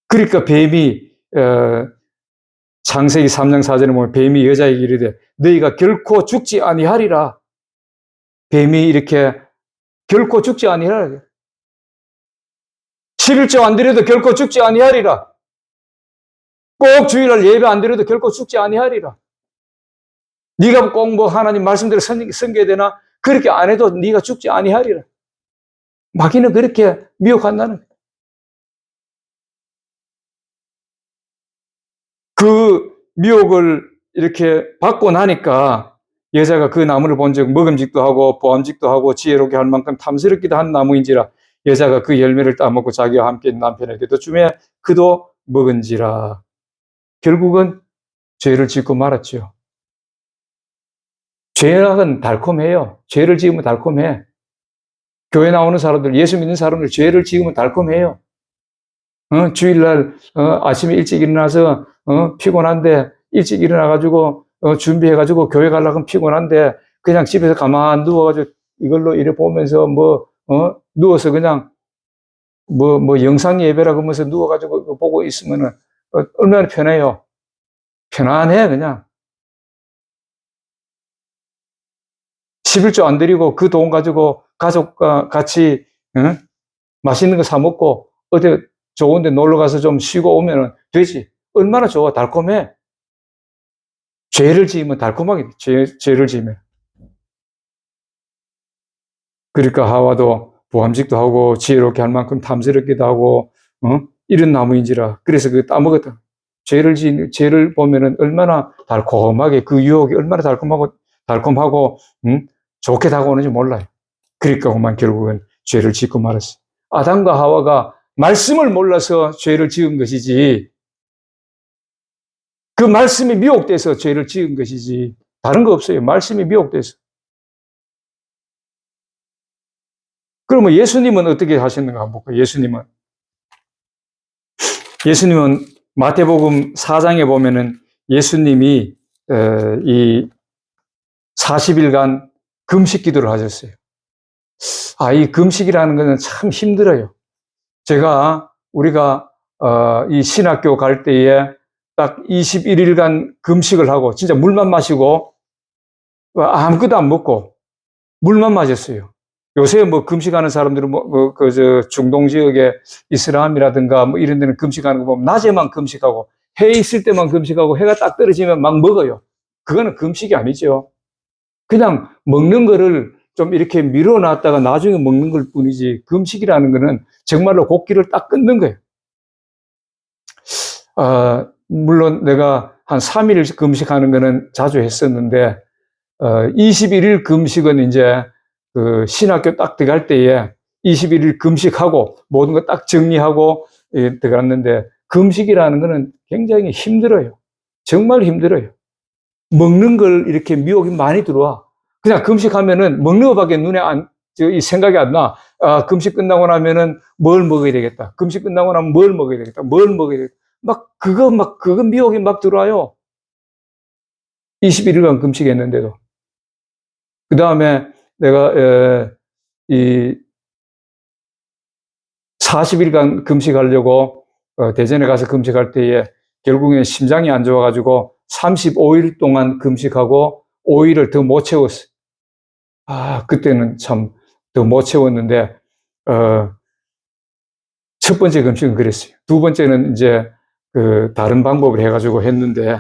그러니까 뱀이 창세기 3장 4절에 보면 뱀이 여자에게 이르되 너희가 결코 죽지 아니하리라. 뱀이 이렇게 결코 죽지 아니하리라. 11조 안 드려도 결코 죽지 아니하리라. 꼭 주일날 예배 안 드려도 결코 죽지 아니하리라. 네가 꼭 뭐 하나님 말씀대로 섬겨야 되나? 그렇게 안 해도 네가 죽지 아니하리라. 마귀는 그렇게 미혹한다는 거예요. 그 미혹을 이렇게 받고 나니까 여자가 그 나무를 본즉 먹음직도 하고 보암직도 하고 지혜롭게 할 만큼 탐스럽기도 한 나무인지라 여자가 그 열매를 따먹고 자기와 함께 남편에게도 주매 그도 먹은지라. 결국은 죄를 짓고 말았죠. 죄악은 달콤해요. 죄를 지으면 달콤해. 교회 나오는 사람들, 예수 믿는 사람들 죄를 지으면 달콤해요. 주일날 아침에 일찍 일어나서 피곤한데 일찍 일어나가지고 준비해가지고 교회 가려고 피곤한데 그냥 집에서 가만 누워가지고 이걸로 이래 보면서 누워서 그냥 영상 예배라고 하면서 누워가지고 보고 있으면은 얼마나 편해요. 편안해 그냥. 11조 안 드리고 그 돈 가지고 가족과 같이 맛있는 거 사 먹고 어디 좋은 데 놀러 가서 좀 쉬고 오면 되지. 얼마나 좋아. 달콤해. 죄를 지으면 달콤하게 죄를 지으면. 그러니까 하와도 보암직도 하고 지혜롭게 할 만큼 탐스럽기도 하고 이런 나무인지라. 그래서 그 따먹었다. 죄를 보면은 얼마나 달콤하게 그 유혹이 얼마나 달콤하고 좋게 다가오는지 몰라요. 그러니까 그만 결국은 죄를 짓고 말았어요. 아담과 하와가 말씀을 몰라서 죄를 지은 것이지 그 말씀이 미혹돼서 죄를 지은 것이지 다른 거 없어요. 말씀이 미혹돼서. 그러면 예수님은 어떻게 하셨는가 한번 볼까요? 예수님은 마태복음 4장에 보면은 예수님이 이 40일간 금식 기도를 하셨어요. 이 금식이라는 것은 참 힘들어요. 우리가 이 신학교 갈 때에 딱 21일간 금식을 하고 진짜 물만 마시고 아무것도 안 먹고 물만 마셨어요. 요새 금식하는 사람들은 중동 지역의 이슬람이라든가 이런 데는 금식하는 거 보면 낮에만 금식하고 해 있을 때만 금식하고 해가 딱 떨어지면 막 먹어요. 그거는 금식이 아니죠. 그냥 먹는 거를 좀 이렇게 밀어놨다가 나중에 먹는 걸 뿐이지 금식이라는 거는 정말로 곡기를 딱 끊는 거예요. 물론 내가 한 3일 금식하는 거는 자주 했었는데 21일 금식은 이제 그 신학교 딱 들어갈 때에 21일 금식하고 모든 거 딱 정리하고 들어갔는데 금식이라는 거는 굉장히 힘들어요. 정말 힘들어요. 먹는 걸 이렇게 미혹이 많이 들어와. 그냥 금식하면은 먹는 거밖에 이 생각이 안 나. 금식 끝나고 나면은 뭘 먹어야 되겠다. 금식 끝나고 나면 뭘 먹어야 되겠다. 뭘 먹어야 되겠다. 그거 미혹이 막 들어와요. 21일간 금식했는데도. 그 다음에 내가, 이 40일간 금식하려고, 대전에 가서 금식할 때에 결국엔 심장이 안 좋아가지고 35일 동안 금식하고 5일을 더 못 채웠어요. 그때는 참 더 못 채웠는데, 첫 번째 금식은 그랬어요. 두 번째는 이제 다른 방법을 해가지고 했는데,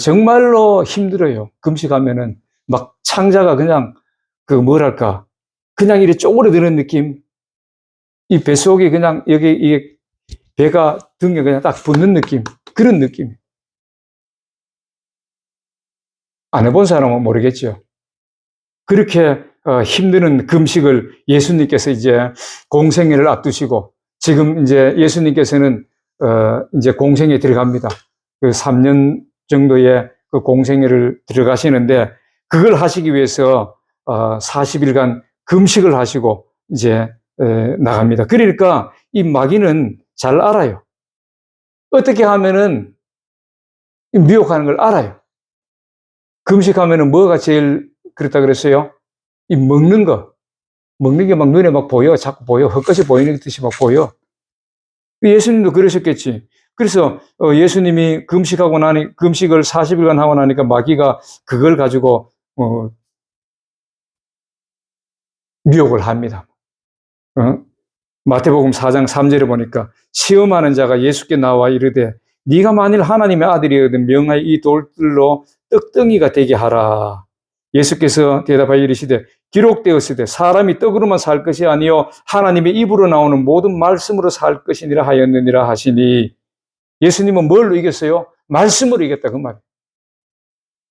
정말로 힘들어요. 금식하면은 막 창자가 그냥 그냥 이렇게 쪼그려드는 느낌. 이 뱃속이 그냥 이게 배가 등에 그냥 딱 붙는 느낌. 그런 느낌. 안 해본 사람은 모르겠죠. 그렇게 힘드는 금식을 예수님께서 이제 공생애를 앞두시고 지금 이제 예수님께서는 이제 공생에 들어갑니다. 그 3년 정도의 그 공생애를 들어가시는데 그걸 하시기 위해서 40일간 금식을 하시고 이제 나갑니다. 그러니까 이 마귀는 잘 알아요. 어떻게 하면은 미혹하는 걸 알아요. 금식하면은 뭐가 제일 그렇다 그랬어요? 이 먹는 게 막 눈에 막 보여. 자꾸 보여. 헛것이 보이는 듯이 막 보여. 예수님도 그러셨겠지. 그래서 예수님이 금식을 40일간 하고 나니까 마귀가 그걸 가지고 미혹을 합니다. 마태복음 4장 3절에 보니까 시험하는 자가 예수께 나와 이르되 네가 만일 하나님의 아들이거든 명하여 이 돌들로 떡덩이가 되게 하라. 예수께서 대답하여 이르시되 기록되었으되 사람이 떡으로만 살 것이 아니요 하나님의 입으로 나오는 모든 말씀으로 살 것이니라 하였느니라 하시니 예수님은 뭘로 이겼어요? 말씀으로 이겼다 그 말이에요.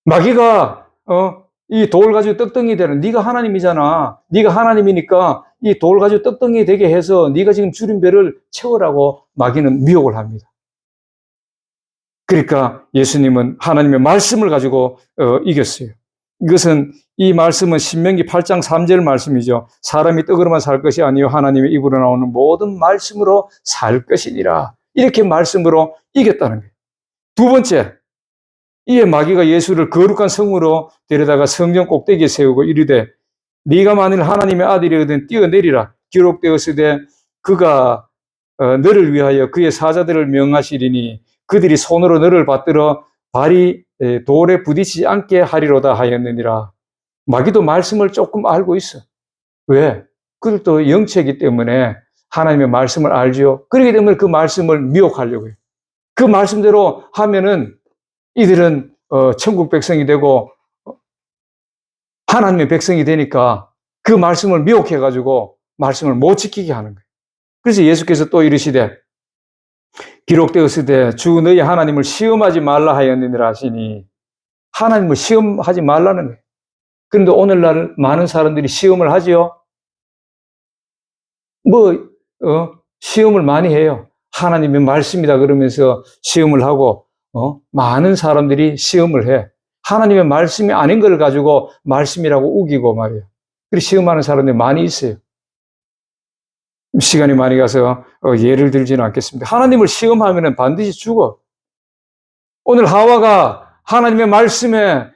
마귀가 이 돌 가지고 떡덩이 되는 네가 하나님이잖아. 네가 하나님이니까 이 돌 가지고 떡덩이 되게 해서 네가 지금 주린 배를 채우라고 마귀는 미혹을 합니다. 그러니까 예수님은 하나님의 말씀을 가지고 이겼어요. 이것은 이 말씀은 신명기 8장 3절 말씀이죠. 사람이 떡으로만 살 것이 아니요 하나님의 입으로 나오는 모든 말씀으로 살 것이니라. 이렇게 말씀으로 이겼다는 거예요. 두 번째, 이에 마귀가 예수를 거룩한 성으로 데려다가 성전 꼭대기에 세우고 이르되 네가 만일 하나님의 아들이거든 뛰어내리라. 기록되었으되 그가 너를 위하여 그의 사자들을 명하시리니 그들이 손으로 너를 받들어 발이 돌에 부딪히지 않게 하리로다 하였느니라. 마귀도 말씀을 조금 알고 있어. 왜? 그들도 영체이기 때문에 하나님의 말씀을 알죠. 그렇기 때문에 그 말씀을 미혹하려고 해요. 그 말씀대로 하면은 이들은 천국 백성이 되고 하나님의 백성이 되니까 그 말씀을 미혹해가지고 말씀을 못 지키게 하는 거예요. 그래서 예수께서 또 이르시되 기록되었으되 주 너희 하나님을 시험하지 말라 하였느니라 하시니 하나님을 시험하지 말라는 거예요. 그런데 오늘날 많은 사람들이 시험을 하지요. 시험을 많이 해요. 하나님의 말씀이다 그러면서 시험을 하고 많은 사람들이 시험을 해. 하나님의 말씀이 아닌 걸 가지고 말씀이라고 우기고 말이에요. 그래서 시험하는 사람들이 많이 있어요. 시간이 많이 가서 예를 들지는 않겠습니다. 하나님을 시험하면 반드시 죽어. 오늘 하와가 하나님의 말씀에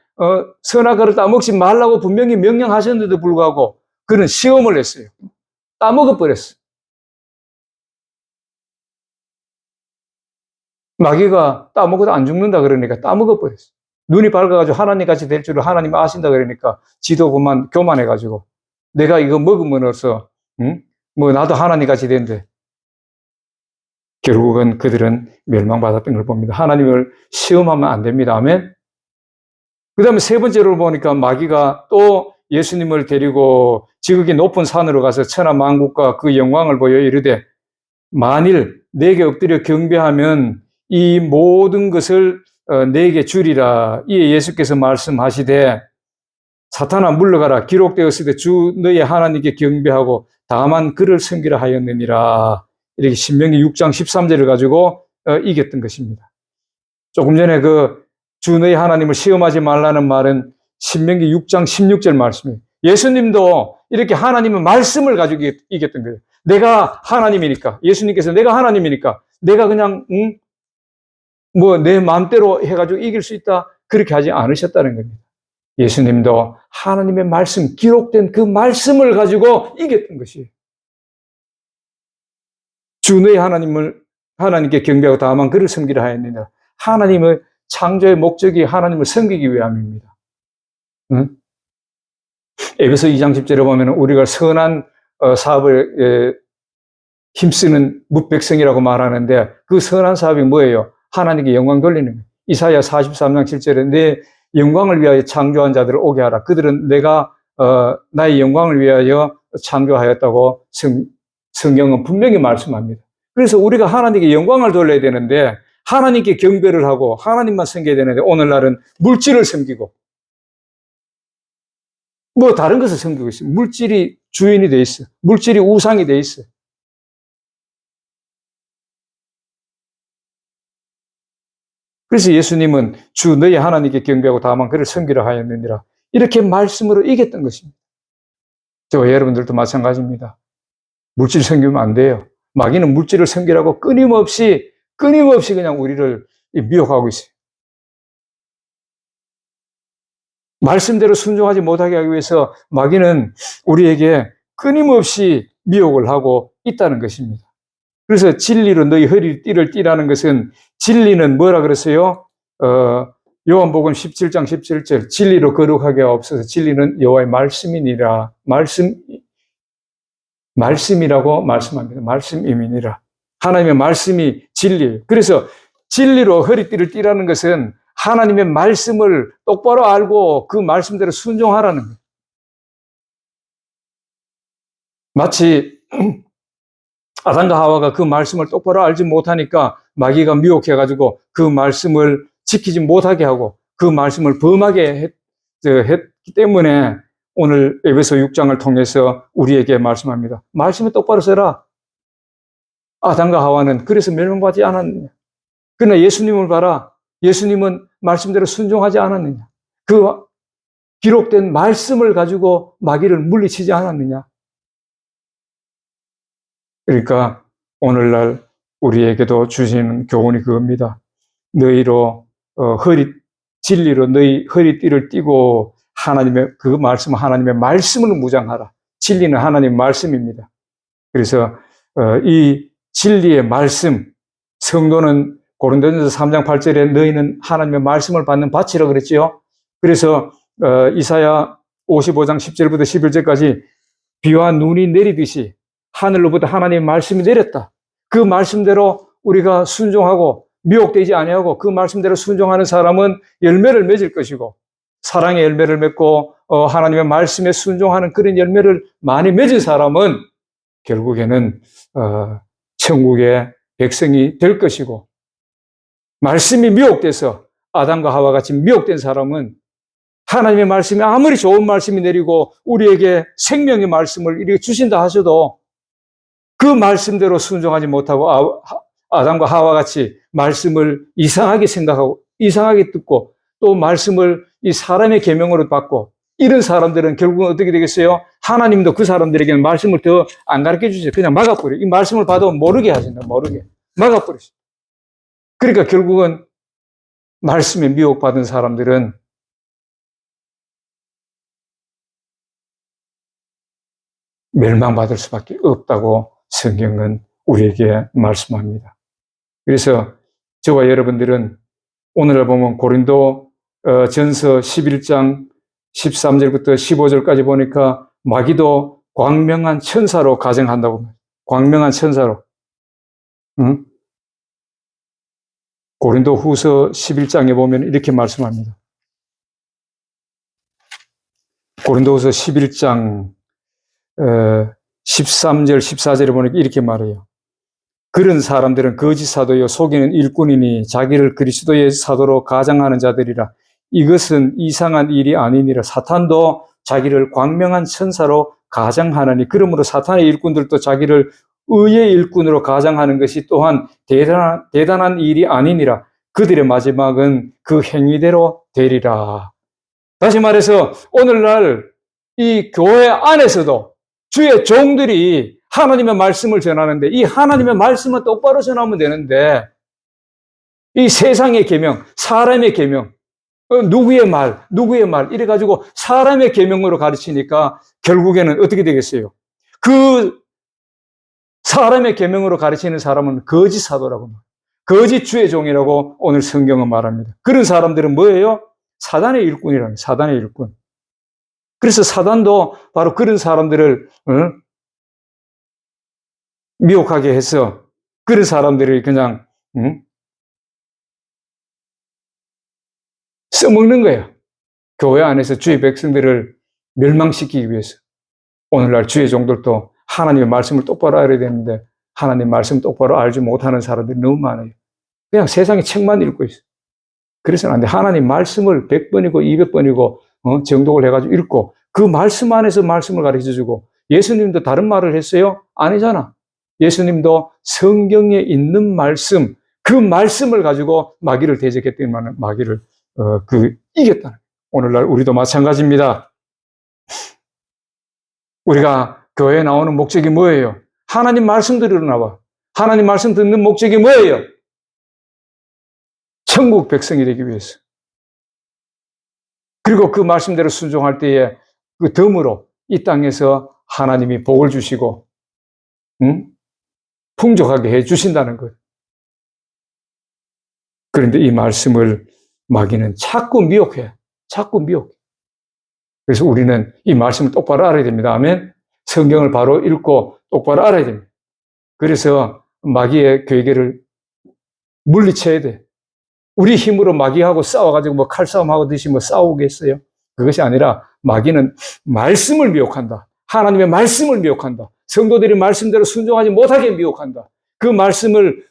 선악과를 따먹지 말라고 분명히 명령하셨는데도 불구하고 그는 시험을 했어요. 따먹어버렸어. 마귀가 따먹어도 안 죽는다 그러니까 따먹어버렸어. 눈이 밝아가지고 하나님같이 될 줄을 하나님 아신다 그러니까 지도 그만 교만해가지고 내가 이거 먹으면 어서 나도 하나님같이 된대. 결국은 그들은 멸망받았던 걸 봅니다. 하나님을 시험하면 안 됩니다. 아멘. 그 다음에 세 번째로 보니까 마귀가 또 예수님을 데리고 지극히 높은 산으로 가서 천하만국과 그 영광을 보여 이르되 만일 내게 엎드려 경배하면 이 모든 것을 내게 주리라. 이에 예수께서 말씀하시되 사탄아 물러가라. 기록되었으되 주 너희 하나님께 경배하고 다만 그를 섬기라 하였느니라. 이렇게 신명기 6장 13절을 가지고 이겼던 것입니다. 조금 전에 그 주 너희 하나님을 시험하지 말라는 말은 신명기 6장 16절 말씀이에요. 예수님도 이렇게 하나님의 말씀을 가지고 이겼던 거예요. 내가 하나님이니까, 예수님께서 내가 하나님이니까 내가 그냥 내 마음대로 해가지고 이길 수 있다 그렇게 하지 않으셨다는 겁니다. 예수님도 하나님의 말씀, 기록된 그 말씀을 가지고 이겼던 것이에요. 주 너희 하나님께 경배하고 다만 그를 섬기라 하였느니라. 하나님의 창조의 목적이 하나님을 섬기기 위함입니다. 에베소 2장 10절에 보면 우리가 선한 사업을 힘쓰는 뭇백성이라고 말하는데 그 선한 사업이 뭐예요? 하나님께 영광 돌리는 거예요. 이사야 43장 7절에 내 영광을 위하여 창조한 자들을 오게 하라. 그들은 내가 나의 영광을 위하여 창조하였다고 성경은 분명히 말씀합니다. 그래서 우리가 하나님께 영광을 돌려야 되는데 하나님께 경배를 하고 하나님만 섬겨야 되는데 오늘날은 물질을 섬기고 뭐 다른 것을 섬기고 있어요. 물질이 주인이 돼 있어. 물질이 우상이 돼 있어. 그래서 예수님은 주 너희 하나님께 경배하고 다만 그를 섬기라 하였느니라. 이렇게 말씀으로 이겼던 것입니다. 저와 여러분들도 마찬가지입니다. 물질 섬기면 안 돼요. 마귀는 물질을 섬기라고 끊임없이 그냥 우리를 미혹하고 있어요. 말씀대로 순종하지 못하게 하기 위해서 마귀는 우리에게 끊임없이 미혹을 하고 있다는 것입니다. 그래서 진리로 너희 허리띠를 띠라는 것은, 진리는 뭐라 그랬어요? 요한복음 17장 17절, 진리로 거룩하게 하옵소서. 진리는 여호와의 말씀이니라. 말씀이라고 말씀합니다. 말씀임이니라. 하나님의 말씀이 진리예요. 그래서 진리로 허리띠를 띠라는 것은 하나님의 말씀을 똑바로 알고 그 말씀대로 순종하라는 거예요. 마치 아담과 하와가 그 말씀을 똑바로 알지 못하니까 마귀가 미혹해가지고 그 말씀을 지키지 못하게 하고 그 말씀을 범하게 했기 때문에 오늘 에베소 6장을 통해서 우리에게 말씀합니다. 말씀을 똑바로 써라. 아담과 하와는 그래서 멸망받지 않았느냐. 그러나 예수님을 봐라. 예수님은 말씀대로 순종하지 않았느냐. 그 기록된 말씀을 가지고 마귀를 물리치지 않았느냐. 그러니까 오늘날 우리에게도 주시는 교훈이 그겁니다. 너희로 진리로 너희 허리띠를 띠고 하나님의 그 말씀, 하나님의 말씀을 무장하라. 진리는 하나님의 말씀입니다. 그래서 이 진리의 말씀, 성도는 고린도전서 3장 8절에 너희는 하나님의 말씀을 받는 밭이라 그랬지요. 그래서 이사야 55장 10절부터 11절까지 비와 눈이 내리듯이 하늘로부터 하나님의 말씀이 내렸다. 그 말씀대로 우리가 순종하고 미혹되지 아니하고 그 말씀대로 순종하는 사람은 열매를 맺을 것이고, 사랑의 열매를 맺고 하나님의 말씀에 순종하는 그런 열매를 많이 맺은 사람은 결국에는 천국의 백성이 될 것이고, 말씀이 미혹돼서 아담과 하와 같이 미혹된 사람은 하나님의 말씀이 아무리 좋은 말씀이 내리고 우리에게 생명의 말씀을 이렇게 주신다 하셔도 그 말씀대로 순종하지 못하고 아담과 하와 같이 말씀을 이상하게 생각하고 이상하게 듣고 또 말씀을 이 사람의 계명으로 받고, 이런 사람들은 결국은 어떻게 되겠어요? 하나님도 그 사람들에게는 말씀을 더 안 가르쳐 주세요. 그냥 막아버려. 이 말씀을 봐도 모르게 하신다. 모르게. 막아버리죠. 그러니까 결국은 말씀에 미혹받은 사람들은 멸망받을 수밖에 없다고 성경은 우리에게 말씀합니다. 그래서 저와 여러분들은 오늘 보면 고린도 전서 11장 13절부터 15절까지 보니까 마귀도 광명한 천사로 가정한다고 합니다. 광명한 천사로. 응? 고린도 후서 11장에 보면 이렇게 말씀합니다. 고린도 후서 11장 13절 14절에 보니까 이렇게 말해요. 그런 사람들은 거짓 사도요 속이는 일꾼이니 자기를 그리스도의 사도로 가장하는 자들이라. 이것은 이상한 일이 아니니라. 사탄도 자기를 광명한 천사로 가장하느니, 그러므로 사탄의 일꾼들도 자기를 의의 일꾼으로 가장하는 것이 또한 대단한 일이 아니니라. 그들의 마지막은 그 행위대로 되리라. 다시 말해서 오늘날 이 교회 안에서도 주의 종들이 하나님의 말씀을 전하는데, 이 하나님의 말씀은 똑바로 전하면 되는데 이 세상의 계명, 사람의 계명, 누구의 말 이래가지고 사람의 계명으로 가르치니까 결국에는 어떻게 되겠어요? 그 사람의 계명으로 가르치는 사람은 거짓 사도라고 말합니다. 거짓 주의 종이라고 오늘 성경은 말합니다. 그런 사람들은 뭐예요? 사단의 일꾼이랍니다. 사단의 일꾼. 그래서 사단도 바로 그런 사람들을 미혹하게 해서 그런 사람들을 그냥 써먹는 거예요. 교회 안에서 주의 백성들을 멸망시키기 위해서. 오늘날 주의 종들도 하나님의 말씀을 똑바로 알아야 되는데 하나님의 말씀을 똑바로 알지 못하는 사람들이 너무 많아요. 그냥 세상에 책만 읽고 있어요. 그래서는 안 돼. 하나님 말씀을 100번이고 200번이고 정독을 해가지고 읽고 그 말씀 안에서 말씀을 가르쳐주고, 예수님도 다른 말을 했어요? 아니잖아. 예수님도 성경에 있는 말씀, 그 말씀을 가지고 마귀를 대적했더니만 마귀를 이겼다. 오늘날 우리도 마찬가지입니다. 우리가 교회에 나오는 목적이 뭐예요? 하나님 말씀 들으러 나와. 하나님 말씀 듣는 목적이 뭐예요? 천국 백성이 되기 위해서. 그리고 그 말씀대로 순종할 때에 그 덤으로 이 땅에서 하나님이 복을 주시고, 풍족하게 해 주신다는 것. 그런데 이 말씀을 마귀는 자꾸 미혹해. 자꾸 미혹해. 그래서 우리는 이 말씀을 똑바로 알아야 됩니다. 아멘. 성경을 바로 읽고 똑바로 알아야 됩니다. 그래서 마귀의 괴계를 물리쳐야 돼. 우리 힘으로 마귀하고 싸워가지고 뭐 칼싸움 하듯이 뭐 싸우겠어요? 그것이 아니라 마귀는 말씀을 미혹한다. 하나님의 말씀을 미혹한다. 성도들이 말씀대로 순종하지 못하게 미혹한다. 그 말씀을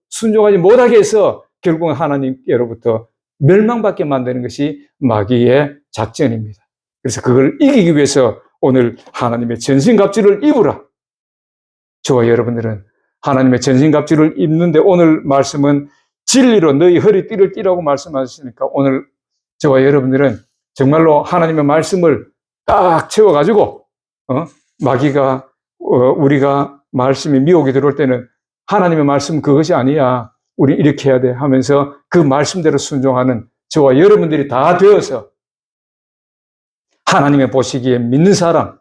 순종하지 못하게 해서 결국은 하나님께로부터 멸망받게 만드는 것이 마귀의 작전입니다. 그래서 그걸 이기기 위해서 오늘 하나님의 전신갑주를 입으라. 저와 여러분들은 하나님의 전신갑주를 입는데, 오늘 말씀은 진리로 너희 허리띠를 띠라고 말씀하시니까 오늘 저와 여러분들은 정말로 하나님의 말씀을 딱 채워가지고 마귀가 우리가 말씀이 미혹이 들어올 때는 하나님의 말씀 그것이 아니야, 우리 이렇게 해야 돼 하면서 그 말씀대로 순종하는 저와 여러분들이 다 되어서 하나님의 보시기에 믿는 사람,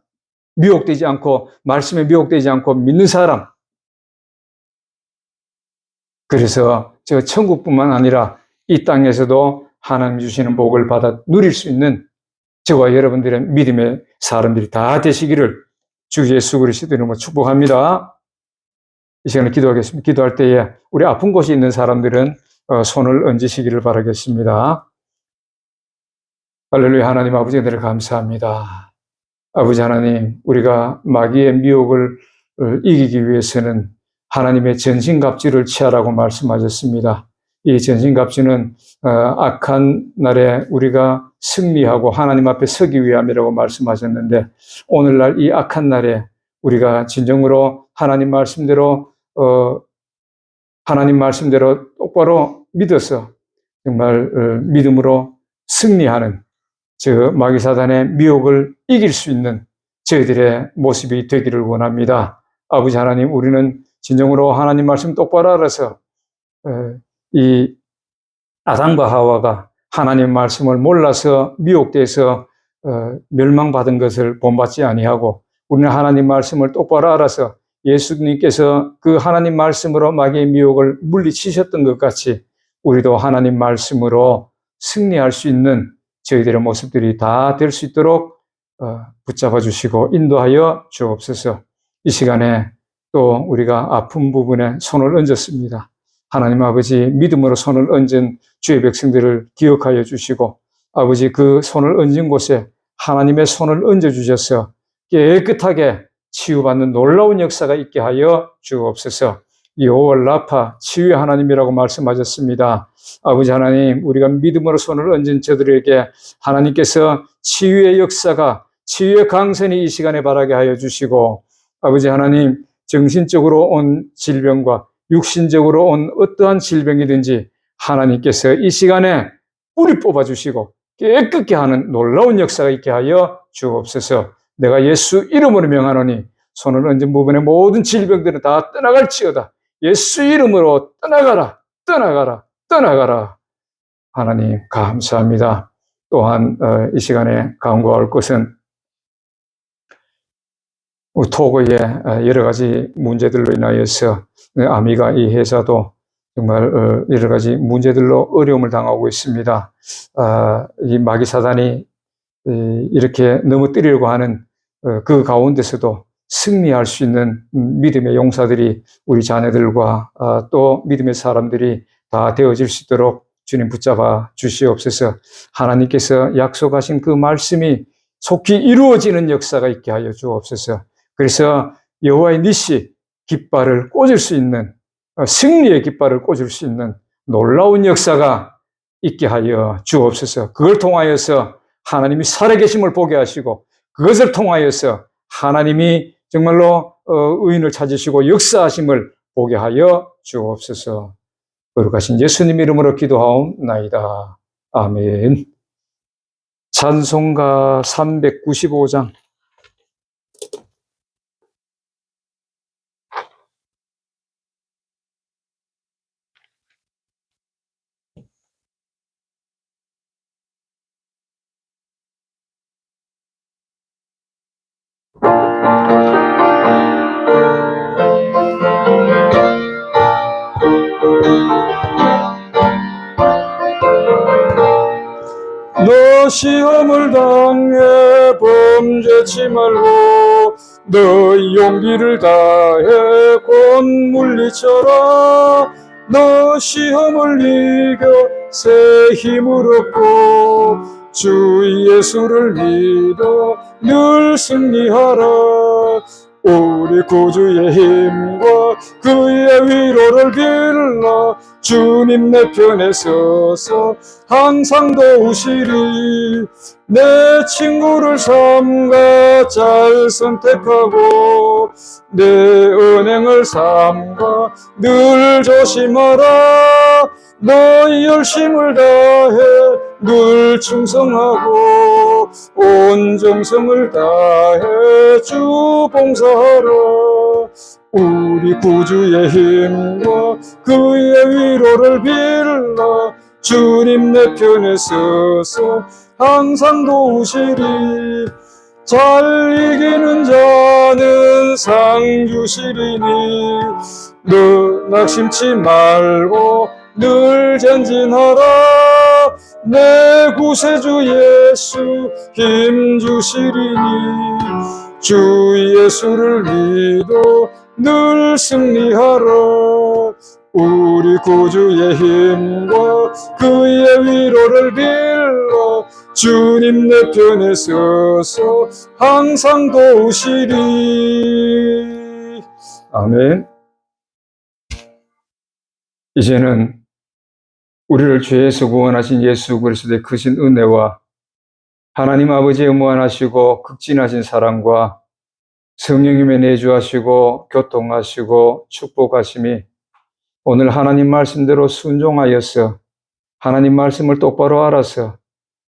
미혹되지 않고 말씀에 미혹되지 않고 믿는 사람, 그래서 저 천국뿐만 아니라 이 땅에서도 하나님 주시는 복을 받아 누릴 수 있는 저와 여러분들의 믿음의 사람들이 다 되시기를 주 예수 그리스도 이름으로 축복합니다. 이 시간에 기도하겠습니다. 기도할 때에 우리 아픈 곳이 있는 사람들은 손을 얹으시기를 바라겠습니다. 할렐루야. 하나님 아버지 은혜를 감사합니다. 아버지 하나님, 우리가 마귀의 미혹을 이기기 위해서는 하나님의 전신갑주를 취하라고 말씀하셨습니다. 이 전신갑주는 악한 날에 우리가 승리하고 하나님 앞에 서기 위함이라고 말씀하셨는데, 오늘날 이 악한 날에 우리가 진정으로 하나님 말씀대로 똑바로 믿어서 정말 믿음으로 승리하는 저 마귀 사단의 미혹을 이길 수 있는 저희들의 모습이 되기를 원합니다. 아버지 하나님, 우리는 진정으로 하나님 말씀 똑바로 알아서 이 아담과 하와가 하나님 말씀을 몰라서 미혹돼서 멸망받은 것을 본받지 아니하고, 우리는 하나님 말씀을 똑바로 알아서 예수님께서 그 하나님 말씀으로 마귀의 미혹을 물리치셨던 것 같이 우리도 하나님 말씀으로 승리할 수 있는 저희들의 모습들이 다 될 수 있도록 붙잡아 주시고 인도하여 주옵소서. 이 시간에 또 우리가 아픈 부분에 손을 얹었습니다. 하나님 아버지, 믿음으로 손을 얹은 주의 백성들을 기억하여 주시고, 아버지 그 손을 얹은 곳에 하나님의 손을 얹어 주셔서 깨끗하게 치유받는 놀라운 역사가 있게 하여 주옵소서. 여호와 라파, 치유의 하나님이라고 말씀하셨습니다. 아버지 하나님, 우리가 믿음으로 손을 얹은 저들에게 하나님께서 치유의 역사가, 치유의 강선이 이 시간에 바라게 하여 주시고, 아버지 하나님, 정신적으로 온 질병과 육신적으로 온 어떠한 질병이든지 하나님께서 이 시간에 뿌리 뽑아주시고 깨끗게 하는 놀라운 역사가 있게 하여 주옵소서. 내가 예수 이름으로 명하노니 손을 얹은 부분의 모든 질병들은 다 떠나갈지어다. 예수 이름으로 떠나가라, 떠나가라, 떠나가라. 하나님 감사합니다. 또한 이 시간에 간구할 것은 토고의 여러 가지 문제들로 인하여서 아미가 이 회사도 정말 여러 가지 문제들로 어려움을 당하고 있습니다. 이 마귀 사단이 이렇게 넘어뜨리려고 하는 그 가운데서도 승리할 수 있는 믿음의 용사들이 우리 자녀들과 또 믿음의 사람들이 다 되어질 수 있도록 주님 붙잡아 주시옵소서. 하나님께서 약속하신 그 말씀이 속히 이루어지는 역사가 있게 하여 주옵소서. 그래서 여호와의 니시 깃발을 꽂을 수 있는, 승리의 깃발을 꽂을 수 있는 놀라운 역사가 있게 하여 주옵소서. 그걸 통하여서 하나님이 살아계심을 보게 하시고 그것을 통하여서 하나님이 정말로 의인을 찾으시고 역사하심을 보게 하여 주옵소서. 거룩하신 예수님 이름으로 기도하옵나이다. 아멘. 찬송가 395장. 너 시험을 당해 범죄치 말고 너희 용기를 다해 곧 물리쳐라. 너 시험을 이겨 새 힘을 얻고 주 예수를 믿어 늘 승리하라. 우리 구주의 힘과 그의 위로를 빌라. 주님 내 편에 서서 항상 도우시리. 내 친구를 삼가 잘 선택하고 내 은행을 삼가 늘 조심하라. 너희 열심을 다해 늘 충성하고 온 정성을 다해 주 봉사하라. 우리 구주의 힘과 그의 위로를 빌라. 주님 내 편에 서서 항상 도우시리. 잘 이기는 자는 상 주시리니 너 낙심치 말고 늘 전진하라. 내 구세주 예수 힘 주시리니 주 예수를 믿어 늘 승리하라. 우리 구주의 힘과 그의 위로를 빌라. 주님 내 편에 서서 항상 도우시리. 아멘. 이제는 우리를 죄에서 구원하신 예수 그리스도의 크신 은혜와 하나님 아버지의 무한하시고 극진하신 사랑과 성령님의 내주하시고 교통하시고 축복하심이 오늘 하나님 말씀대로 순종하여서 하나님 말씀을 똑바로 알아서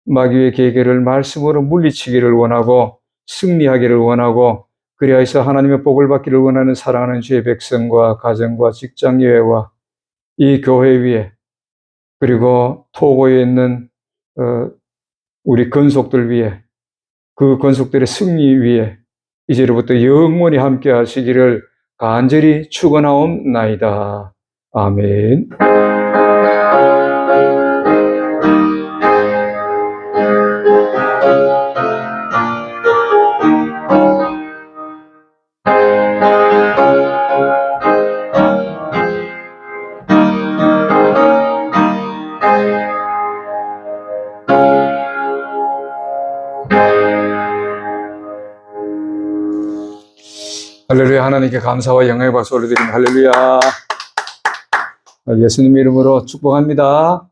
마귀의 계계를 말씀으로 물리치기를 원하고 승리하기를 원하고 그리하여서 하나님의 복을 받기를 원하는 사랑하는 주의 백성과 가정과 직장 예외와 이 교회 위에 그리고 토고에 있는 우리 건속들 위에 그 건속들의 승리 위에 이제로부터 영원히 함께 하시기를 간절히 축원하옵나이다. 아멘. 할렐루야. 하나님께 감사와 영광의 박수 올려드립니다. 할렐루야. 예수님 이름으로 축복합니다.